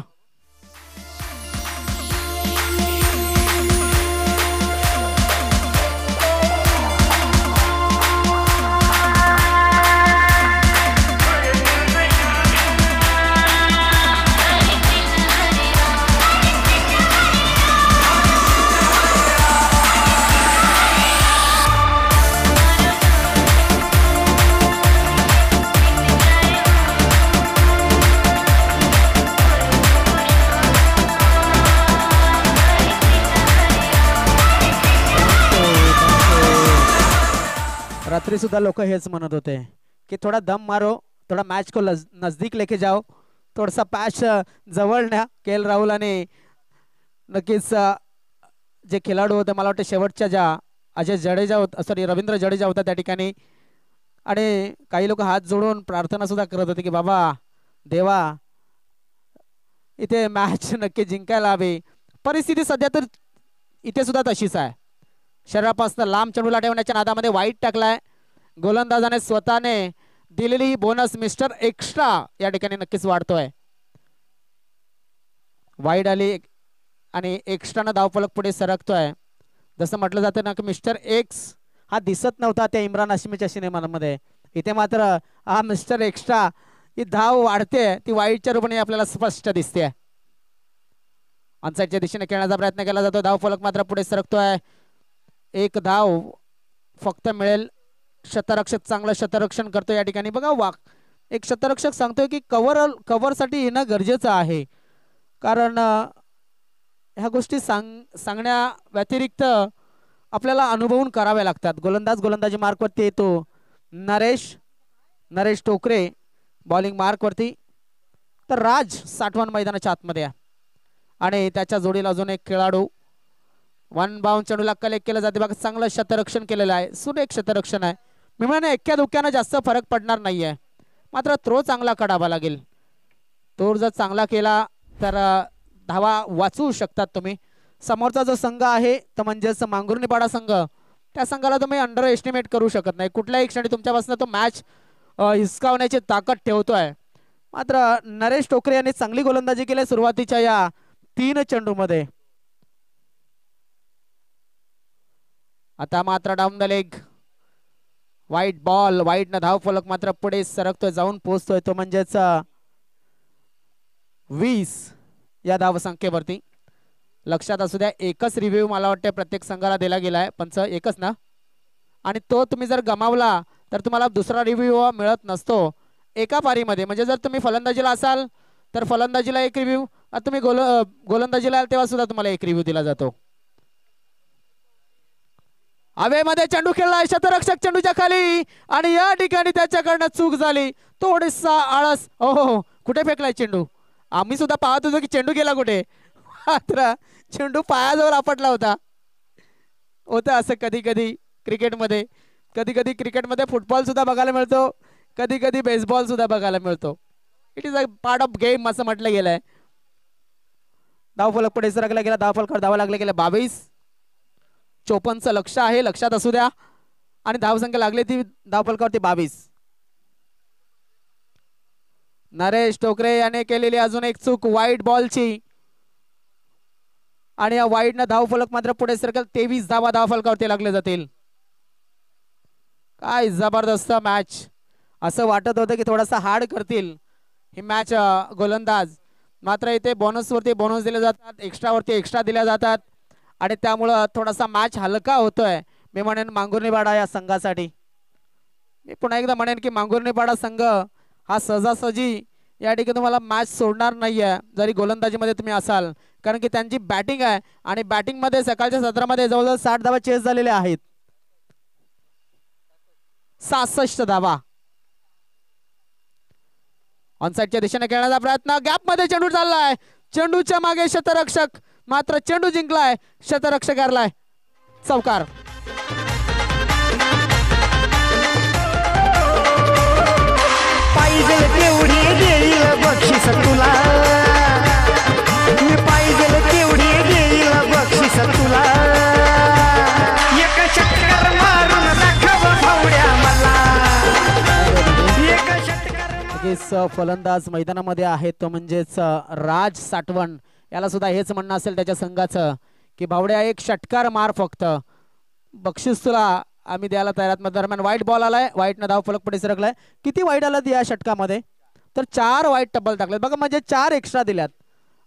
रात्री सुद्धा लोक हेच म्हणत होते की थोडा दम मारो, थोडा मॅच को नजदीक लेके जाओ, थोडासा पॅच जवळ न्या. के एल राहुल आणि नक्कीच जे खेळाडू होते, मला वाटतं शेवटच्या ज्या अजय जडेजा होत, सॉरी रवींद्र जडेजा होता त्या ठिकाणी, आणि काही लोक हात जोडून प्रार्थना सुद्धा करत होते की बाबा देवा इथे मॅच नक्की जिंकायला हवी. परिस्थिती सध्या तर इथे सुद्धा तशीच आहे. शरीरापासून लांब चेंडूला ठेवण्याच्या नादामध्ये वाईट टाकलाय गोलंदाजाने, स्वतःने दिलेली ही बोनस मिस्टर एक्स्ट्रा या ठिकाणी नक्कीच वाढतोय. वाईड आली आणि एक्स्ट्रानं धावफलक पुढे सरकतोय. जसं म्हटलं जातं ना की मिस्टर एक्स हा दिसत नव्हता त्या इम्रान हाशमीच्या सिनेमामध्ये, इथे मात्र हा मिस्टर एक्स्ट्रा ही धाव वाढते, ती वाईडच्या रूपाने आपल्याला स्पष्ट दिसते. ऑनसाईडच्या दिशेने खेळण्याचा प्रयत्न केला जातो, धावफलक मात्र पुढे सरकतोय. एक धाव फक्त मिळेल. शतरक्षक चांगलं शतरक्षण करतो या ठिकाणी. बघा एक शतरक्षक सांगतोय की कव्हरसाठी येणं गरजेचं आहे, कारण ह्या गोष्टी सांगण्या व्यतिरिक्त आपल्याला अनुभवून कराव्या लागतात. गोलंदाजी मार्कवरती येतो नरेश टोकरे बॉलिंग मार्कवरती, तर राज साठवण मैदानाच्या आतमध्ये आहे आणि त्याच्या जोडीला अजून एक खेळाडू. वन बाउंड चेंडूला कलेक्ट केलं जाते. बघा चांगलं शतरक्षण केलेलं आहे, सुरेख शतरक्षण आहे. मी म्हणे एक्क्या दुक्क्यानं जास्त फरक पडणार नाहीये, मात्र थ्रो चांगला काढावा लागेल. तो जर चांगला केला तर धावा वाचवू शकतात तुम्ही. समोरचा जो संघ आहे तो म्हणजेच मांगुर्णीपाडा संघ, त्या संघाला तुम्ही अंडर एस्टिमेट करू शकत नाही. कुठल्याही क्षणी तुमच्यापासून तो मॅच हिसकावण्याची ताकद ठेवतोय. मात्र नरेश टोकरे यांनी चांगली गोलंदाजी केली सुरुवातीच्या या 3 चेंडूमध्ये. आता मात्र डाऊन द लेग, वाईट बॉल, वाईट न धाव फलक मात्र पुढे सरकतोय, जाऊन पोहोचतोय तो म्हणजेच 20 या धावसंख्येवरती. लक्षात असू द्या एकच रिव्ह्यू मला वाटतं प्रत्येक संघाला दिला गेलाय, पंच एकच ना, आणि तो तुम्ही जर गमावला तर तुम्हाला दुसरा रिव्ह्यू मिळत नसतो एका पारीमध्ये. म्हणजे जर तुम्ही फलंदाजीला असाल तर फलंदाजीला एक रिव्ह्यू, तुम्ही गोलंदाजीला आल तेव्हा सुद्धा तुम्हाला एक रिव्ह्यू दिला जातो. हवेमध्ये चेंडू खेळलाय शतरक्षक चेंडूच्या खाली आणि या ठिकाणी त्याच्याकडनं चूक झाली, थोडीसा आळस. हो, कुठे फेकलाय चेंडू? आम्ही सुद्धा पाहत होतो की चेंडू गेला कुठे, मात्र चेंडू पायाजवळ आपटला होता. होतं असं कधी कधी क्रिकेटमध्ये. कधी कधी क्रिकेटमध्ये फुटबॉल सुद्धा बघायला मिळतो, कधी कधी बेसबॉल सुद्धा बघायला मिळतो. It is a part of game असं म्हटलं गेलंय. धावफलक पुढे सरकला गेला, धावफलकावर धावा लागले गेले 22. 54चं लक्ष आहे, लक्षात असू द्या, आणि धावसंख्या लागली ती धावफलकावरती 22. नरेश टोकरे याने केलेली अजून एक चूक वाईट बॉलची, आणि या वाईड न धावफलक मात्र पुढे सरकल. 23 धावा धावफलकावरती लागले जातील. काय जबरदस्त मॅच. असं वाटत होतं की थोडासा हार्ड करतील ही मॅच गोलंदाज, मात्र इथे बोनसवरती बोनस दिले जातात, एक्स्ट्रावरती एक्स्ट्रा दिल्या जातात, आणि त्यामुळं थोडासा मॅच हलका होतोय. मी म्हणेन मांगुर्णीपाडा या संघासाठी. मी पुन्हा एकदा म्हणेन की मांगुर्णीपाडा संघ हा सहजासहजी या ठिकाणी तुम्हाला मॅच सोडणार नाहीये जरी गोलंदाजीमध्ये तुम्ही असाल, कारण की त्यांची बॅटिंग आहे आणि बॅटिंगमध्ये सकाळच्या सत्रामध्ये जवळजवळ 60 धावा चेस झालेल्या आहेत. 66 धावा. ऑनसाईडच्या दिशेने खेळण्याचा प्रयत्न, गॅप मध्ये चेंडू चाललाय, चेंडूच्या मागे शतरक्षक, मात्र चेंडू जिंकलाय, शतरक्षक हरलाय, चौकार. पाहिजे तेवढी देईल बक्षीस तुला, मी पाहिजे तेवढी देईल बक्षीस तुला, एक षटकार मारून दाखव भावड्या मला, एक षटकार. फलंदाज मैदानामध्ये आहे तो म्हणजेच राज साठवण. याला सुद्धा हेच म्हणणं असेल त्याच्या संघाचं की भावड्या एक षटकार मार, फक्त बक्षीस तुला आम्ही द्यायला तयार आहात. दरम्यान वाईट बॉल आलाय, वाईट न धाव फलक पुढे सरकलाय. किती वाईट आलं या षटकामध्ये? तर 4 वाईट टब्बल टाकलेत बघा, म्हणजे 4 एक्स्ट्रा दिल्यात,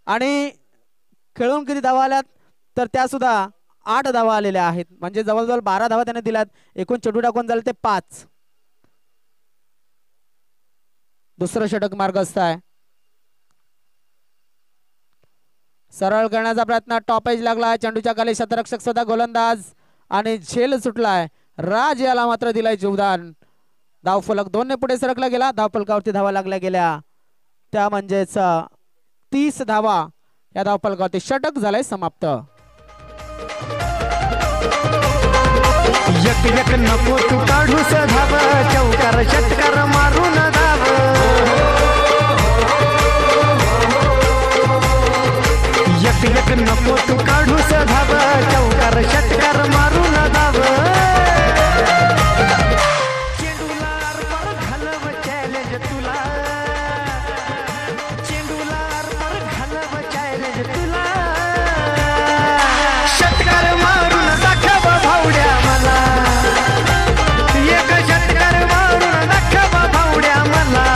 आणि खेळून किती धावा आल्यात तर त्या सुद्धा 8 धावा आलेल्या आहेत, म्हणजे जवळजवळ 12 धावा त्याने दिल्यात. एकूण चेंडू टाकून झाले ते 5. दुसरं षटक मार्गस्थ आहे. सरळ करण्याचा प्रयत्न, टॉप एज लागला, चेंडूच्या खाली शतरक्षक सुद्धा गोलंदाज, आणि झेल सुटलाय. राज याला मात्र दिलाय जीवदान. धावफलक 2 ने पुढे सरकला गेला. धावफलकावरती धावा लागल्या गेल्या त्या म्हणजेच 30 धावा या धावफलकावरती. षटक झालंय समाप्त. एक एक नको तू काढूस धाव चौकार षटकार मारून धाव. एक एक नको तू काढूस धाव चौकार षटकार मारून धाव. चेंडूला आरपार घालव चॅलेंज तुला. चेंडूला आरपार घालव चॅलेंज तुला. षटकार मारून दाखव भावड्या मला. एक षटकार मारून दाखव भावड्या मला.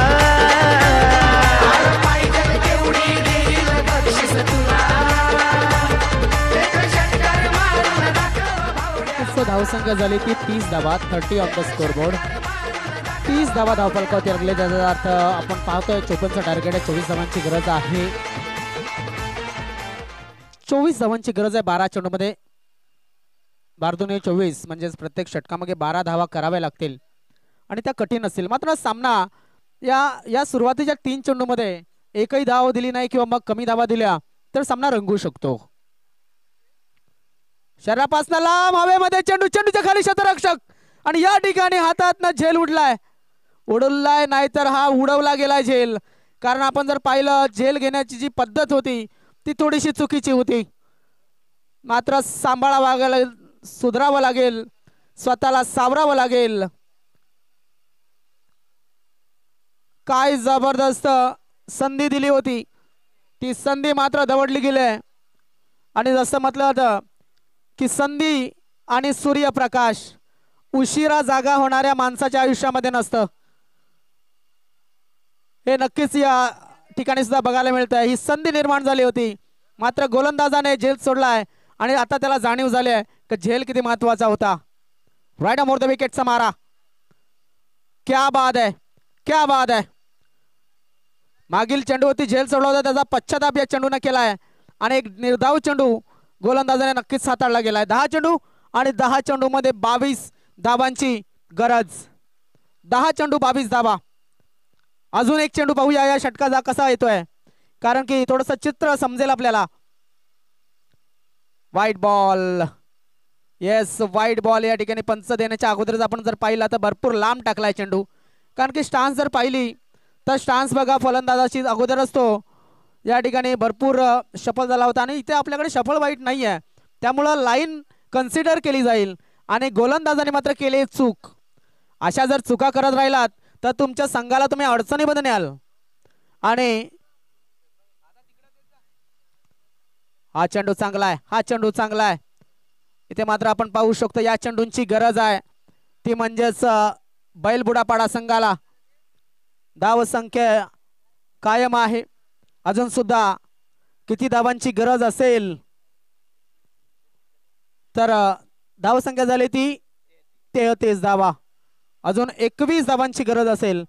धावसंख्या झाली ती 30 धावा. 30 ऑन द स्कोर बोर्ड. 30 धावा धावफलकावरती लागले. त्याचा अर्थ आपण पाहतोय 54चं टार्गेट आहे. 24 धावांची गरज आहे. 24 धावांची गरज आहे 12 चेंडूमध्ये. 12 24 म्हणजेच प्रत्येक षटकामागे 12 धावा कराव्या लागतील आणि त्या कठीण असतील. मात्र सामना या सुरुवातीच्या 3 चेंडूमध्ये एकही धाव दिली नाही किंवा मग कमी धावा दिल्या तर सामना रंगू शकतो. शरीरापासून लांब हवेमध्ये चेंडू. चेंडूच्या खाली शतरक्षक आणि या ठिकाणी हातातनं झेल उडलाय नाहीतर हा उडवला गेलाय झेल. कारण आपण जर पाहिलं झेल घेण्याची जी पद्धत होती ती थोडीशी चुकीची होती. मात्र सांभाळावं लागेल, सुधारावं लागेल, स्वतःला सावरावं लागेल. काय जबरदस्त संधी दिली होती ती संधी मात्र दवडली गेली. आणि जसं म्हटलं होतं की संधी आणि सूर्यप्रकाश उशिरा जागा होणाऱ्या माणसाच्या आयुष्यामध्ये नसतं. हे नक्कीच या ठिकाणी सुद्धा बघायला मिळतंय. ही संधी निर्माण झाली होती मात्र गोलंदाजाने झेल सोडलाय आणि आता त्याला जाणीव झाली आहे की झेल किती महत्वाचा होता. राईट मोर द विकेटचा मारा. क्या बात है, क्या बात है. मागील चेंडूवरती झेल सोडला होता त्याचा पश्चाताप या चेंडूने केलाय आणि एक निर्धाव चेंडू गोलंदाजाने नक्कीच हाताळला गेलाय. 10 चेंडू आणि 10 चेंडू मध्ये 22 धावांची गरज. 10 चेंडू 22 धावा. अजून एक चेंडू पाहूया या षटकाचा कसा येतोय कारण की थोडस चित्र समजेल आपल्याला. White ball. Yes, white ball. या ठिकाणी पंच देण्याच्या अगोदरच आपण जर पाहिला तर भरपूर लांब टाकलाय चेंडू. कारण की स्टान्स जर पाहिली तर स्टान्स बघा फलंदाजाची अगोदरच तो या ठिकाणी भरपूर शफल झाला होता आणि इथे आपल्याकडे शफल वाईट नाही आहे त्यामुळं लाईन कन्सिडर केली जाईल आणि गोलंदाजाने मात्र केली चूक. अशा जर चुका करत राहिलात तर तुमच्या संघाला तुम्ही अडचणीमध्ये न्याल. आणि हा चेंडू चांगला आहे, हा चेंडू चांगला आहे. इथे मात्र आपण पाहू शकतो या चेंडूंची गरज आहे ती म्हणजेच बैलबुडापाडा संघाला धावसंख्या कायम आहे. अजून सुद्धा किती धावांची गरज असेल तर धावसंख्या झाली ती 33 धावा. अजून 21 धावांची गरज असेल.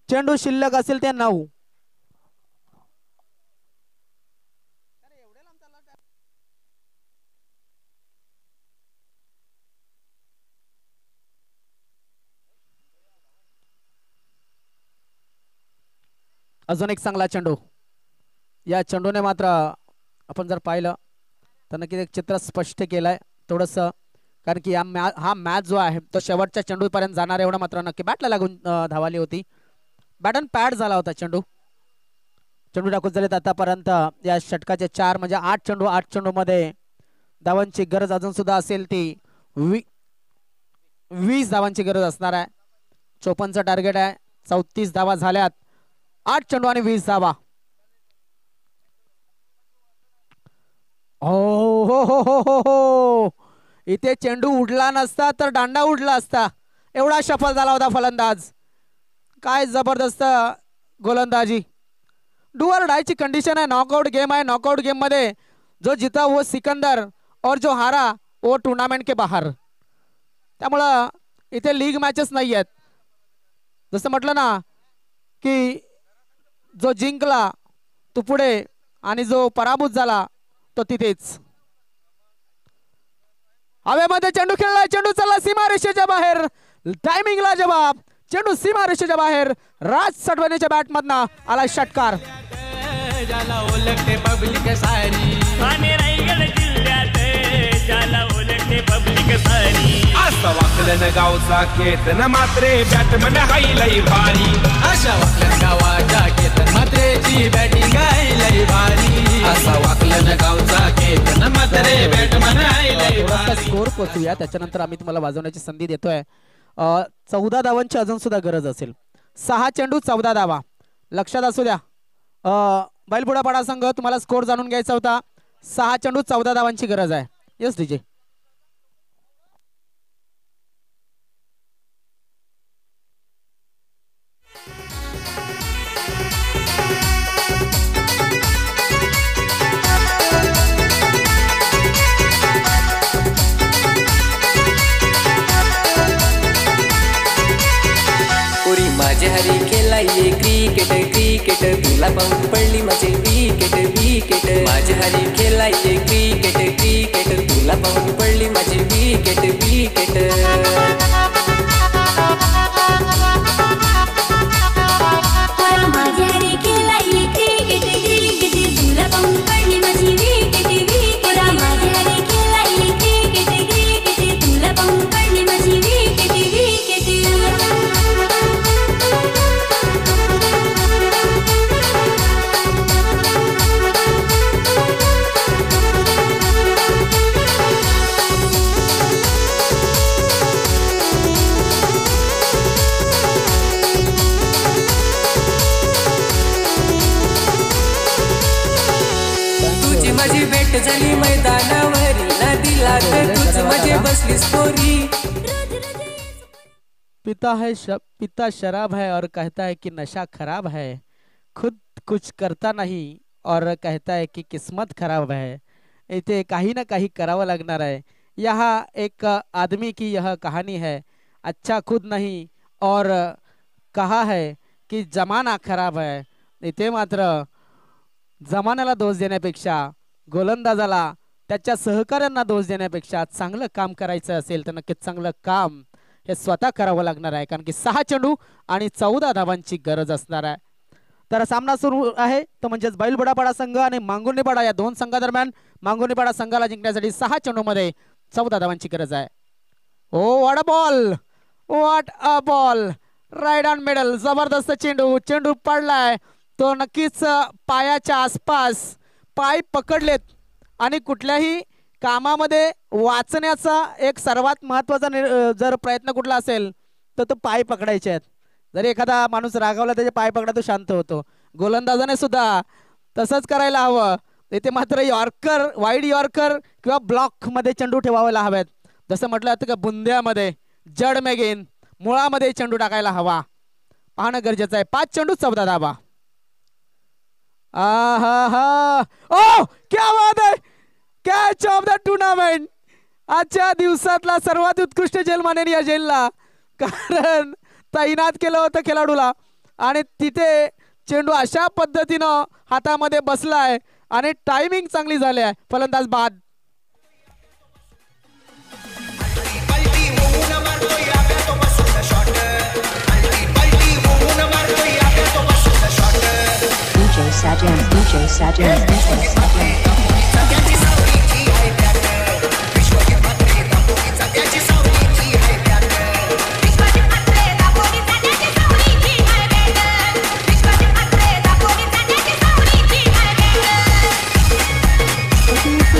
चेंडू शिल्लक असेल ते 9. अजून एक चांगला चेंडू. या चेंडूने मात्र आपण जर पाहिलं तर नक्कीच एक चित्र स्पष्ट केलंय थोडस. कारण की हा मॅच जो आहे तो शेवटच्या चेंडूपर्यंत जाणार एवढा मात्र नक्की बॅटला लागून धावाली होती. बॅट अँड पॅड झाला होता चेंडू. चेंडू टाकून झालेत आतापर्यंत या षटकाचे 4 म्हणजे 8 चेंडू. 8 चेंडू मध्ये धावांची गरज अजून सुद्धा असेल ती 20 धावांची गरज असणार आहे. 54चं टार्गेट आहे. 34 धावा झाल्यात. 8 चेंडू आणि 20 धावा. हो हो हो हो हो हो. इथे चेंडू उडला नसता तर दांडा उडला असता एवढा सफल झाला होता फलंदाज. काय जबरदस्त गोलंदाजी. डू और डायची कंडिशन आहे. नॉकआउट गेम आहे. नॉकआउट गेम मध्ये जो जीता वो सिकंदर और जो हारा वो टूर्नामेंट के बाहर. त्यामुळं इथे लीग मॅचेस नाही आहेत. जसं म्हटलं ना की जो जिंकला तो पुढे आणि जो पराभूत झाला तो तिथेच. हवेमध्ये चेंडू खेळलाय, चेंडू चालला सीमारेषेच्या बाहेर, टायमिंगला जवाब, चेंडू सीमारेषेच्या बाहेर, राज सटवणेच्या बॅट मधनं आला षटकार. ज्याला ओळखते पब्लिक सारी आणि रायगड जिल्ह्यात ज्याला ओळखते पब्लिक सारी असा वाकलन गावचा केतन मात्रे बॅटमन हायलय भारी अशा वाकलन गावाच्या केतन मात्रेची बॅटिंग लई भारी असा वाकलन गावचा केतन मात्रे बॅटमन हायलय भारी. स्कोर पोचूया त्याच्यानंतर आम्ही तुम्हाला वाजवण्याची संधी देतोय. 14 धावांची अजून सुद्धा गरज असेल. 6 चेंडू 14 धावा लक्षात असू द्या. बैलबुडापाडा संघ तुम्हाला स्कोर जाणून घ्यायचा होता. 6 चेंडू 14 धावांची गरज आहे. Yes DJ. माझ्या हरी खेळाय क्रिकेट क्रिकेट तुला पाहून पडली माझे विकेट विकेट माझ्या हरी खेळाय क्रिकेट क्रिकेट तुला पाहून पडली माझी विकेट विकेट माझ्या हरी खेळाय क्रिकेट क्रिकेट तुला पाहून पडली माझी विकेट विकेट माझ्या हरी खेळाय क्रिकेट क्रिकेट तुला पाहून पडली माझी विकेट विकेट. तुझी माझी भेट झाली मैदानावरी नदीला तुझ माझे बसलीस पोरी. पिता शराब है और कहता है कि नशा खराब है, खुद कुछ करता नहीं और कहता है कि किस्मत खराब है. इथे काही ना काही करावं लागणार आहे. यहाँ एक आदमी की यह कहानी है. अच्छा खुद नहीं और कहा है कि जमाना खराब है. इथे मात्र जमान्याला दोष देण्यापेक्षा, गोलंदाजाला त्याच्या सहकाऱ्यांना दोष देण्यापेक्षा चांगलं काम करायचं असेल तर नक्कीच चांगलं काम हे स्वतः करावं लागणार आहे. कारण की 6 चेंडू आणि 14 धावांची गरज असणार आहे. तर सामना सुरू आहे तो म्हणजेच बैलबुडापाडा संघ आणि मांगुर्णीपाडा या दोन संघादरम्यान. मांगुर्णीपाडा संघाला जिंकण्यासाठी 6 चेंडू मध्ये 14 धावांची गरज आहे. Oh what a ball, what a ball, right on middle. जबरदस्त चेंडू, चेंडू पडलाय तो नक्कीच पायाच्या आसपास. पाय पकडलेत आणि कुठल्याही कामामध्ये वाचण्याचा एक सर्वात महत्वाचा जर प्रयत्न कुठला असेल तर तो पाय पकडायचे आहेत. जर एखादा माणूस रागावला त्याचे पाय पकडा तो शांत होतो. गोलंदाजाने सुद्धा तसंच करायला हवं. इथे मात्र यॉर्कर, वाईड यॉर्कर किंवा ब्लॉक मध्ये चेंडू ठेवायला हवेत. जसं म्हटलं जातं का बुंद्यामध्ये जड मेगेन, मुळामध्ये चेंडू टाकायला हवा. पाहणं गरजेचं आहे. 5 चेंडू 14 धावा. ओ क्या बात है, कॅच ऑफ द टुर्नामेंट. आजच्या दिवसातला सर्वात उत्कृष्ट झेल मानेन या झेलला, कारण तैनात केलं होतं खेळाडूला आणि तिथे चेंडू अशा पद्धतीनं हातामध्ये बसलाय आणि टायमिंग चांगली झाली आहे. फलंदाज बाद. DJ Sajam.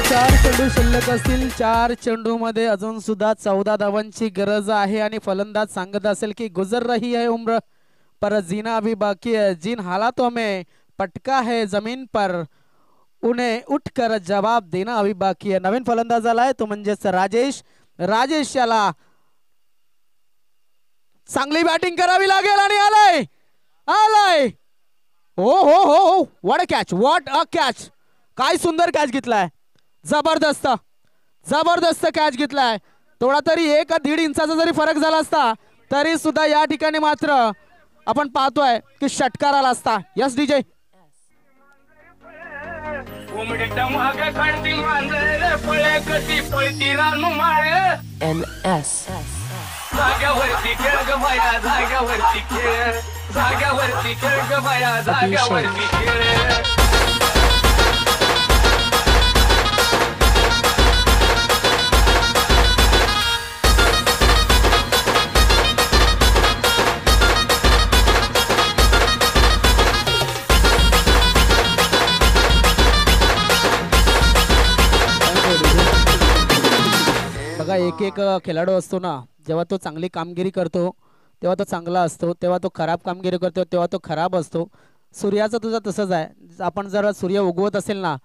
चार चेंडू शिल्लक असतील. 4 चेंडू मध्ये अजून सुद्धा 14 धावांची गरज आहे आणि फलंदाज सांगत असेल की गुजर रही है उम्र पर जीना अभी बाकी है, जिन हालातों में पटका है जमीन पर उन्हें उठकर जवाब देना अभी बाकी है. नवीन फलंदाज आलाय तो म्हणजेच राजेश. राजेश याला चांगली बॅटिंग करावी लागेल आणि आलाय आलाय. हो हो हो हो, what a catch, what a catch. काय सुंदर कॅच घेतलाय. जबरदस्त जबरदस्त कॅच घेतलाय. थोडा तरी 1-1.5 इंचाचा जरी फरक झाला असता तरी सुद्धा या ठिकाणी मात्र आपण पाहतोय की षटकार आला असता. Yes DJ. उमडीच्या मागे काढती मांजर पळे कधी पळती रानू माळ NS जाग्यावरती खेळ ग बाया जाग्यावरती खेळ जाग्यावरती खेळ ग बाया जाग्यावरती खेळ बघा एक एक खेळाडू असतो ना, जेव्हा तो चांगली कामगिरी करतो तेव्हा तो चांगला असतो, तेव्हा तो खराब कामगिरी करतो तेव्हा तो खराब असतो. सूर्याचं तुझं तसंच आहे. आपण जर सूर्य उगवत असेल ना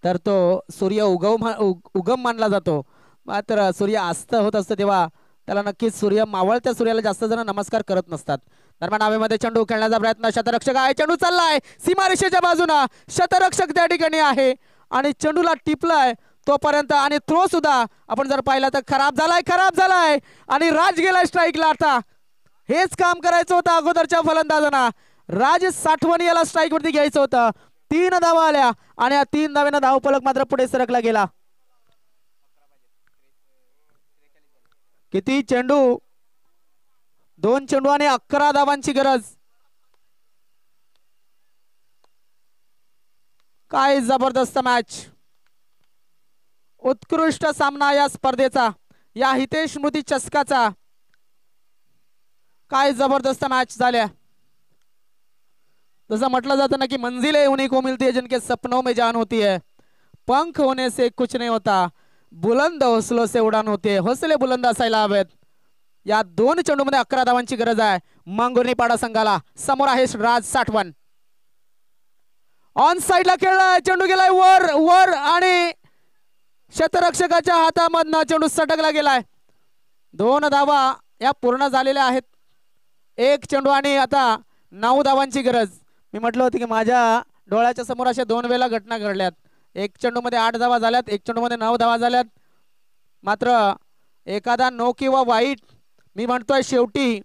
तर तो सूर्य उगम मानला जातो, मात्र सूर्य अस्त होत असतो तेव्हा त्याला नक्कीच सूर्य मावळत्या सूर्याला जास्त जण नमस्कार करत नसतात. दरम्यान हवेमध्ये चेंडू खेळण्याचा प्रयत्न, शतरक्षक आहे, चेंडू चाललाय सीमारेषेच्या बाजूला, शतरक्षक त्या ठिकाणी आहे आणि चेंडूला टिपलाय तोपर्यंत आणि थ्रो सुद्धा आपण जर पाहिला तर खराब झालाय आणि राज गेलाय स्ट्राईकला. आता हेच काम करायचं होतं अगोदरच्या फलंदाजांना. राज साठवण याला स्ट्राईक वरती घ्यायचं होतं. 3 धावा आल्या आणि या 3 धाव्यानं धावफलक मात्र पुढे सरकला गेला. किती चेंडू, 2 चेंडू आणि 11 धावांची गरज. काय जबरदस्त मॅच, उत्कृष्ट सामना या स्पर्धेचा, या हितेश स्मृती चषकाचा. काय जबरदस्त मॅच झाल्या. जसं म्हटलं जातं ना की मंजिलें उन्हीं को मिलती है जिनके सपनों में जान होती है, पंख होने से कुछ नहीं होता, बुलंद हौसलों से उडान होती है. हौसले बुलंद असायला हवेत. या 2 चेंडूमध्ये 11 धावांची गरज आहे मांगुर्णीपाडा संघाला. समोर आहे राज साठवण, ऑन साइडला खेळलाय, चेंडू गेलाय वर वर आणि शतरक्षकाच्या हातामधनं चेंडू सटकला गेलाय. 2 धावा या पूर्ण झालेल्या आहेत. 1 चेंडू आणि आता 9 धावांची गरज. मी म्हटलं होतं की माझ्या डोळ्याच्या समोर अशा 2 वेळा घटना घडल्यात. 1 चेंडूमध्ये 8 धावा झाल्यात, 1 चेंडूमध्ये 9 धावा झाल्यात. मात्र एखादा नो किंवा वाईट, मी म्हणतोय शेवटी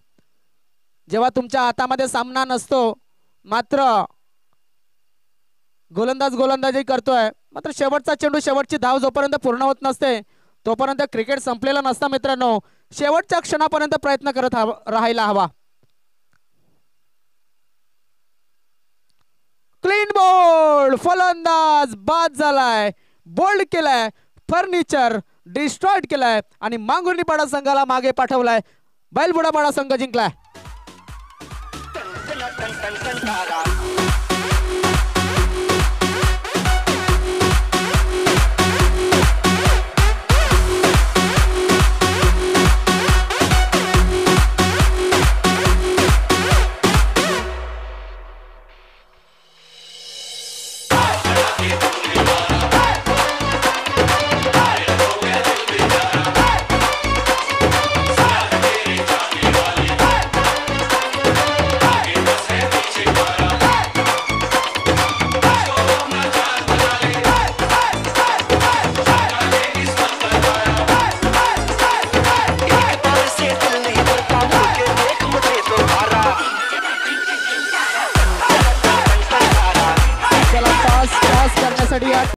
जेव्हा तुमच्या हातामध्ये सामना नसतो मात्र गोलंदाजी करतोय, मात्र शेवटचा चेंडू, शेवटची धाव जोपर्यंत पूर्ण होत नसते तोपर्यंत क्रिकेट संपलेलं नसतं मित्रांनो. शेवटच्या क्षणापर्यंत प्रयत्न करत राहायला हवा. क्लीन बोल्ड, फलंदाज बाद झालाय, बोल्ड केलाय, फर्निचर डिस्ट्रॉयड केलाय आणि मांगुर्णीपाडा संघाला मागे पाठवलाय. बैलबुडापाडा संघ जिंकलाय.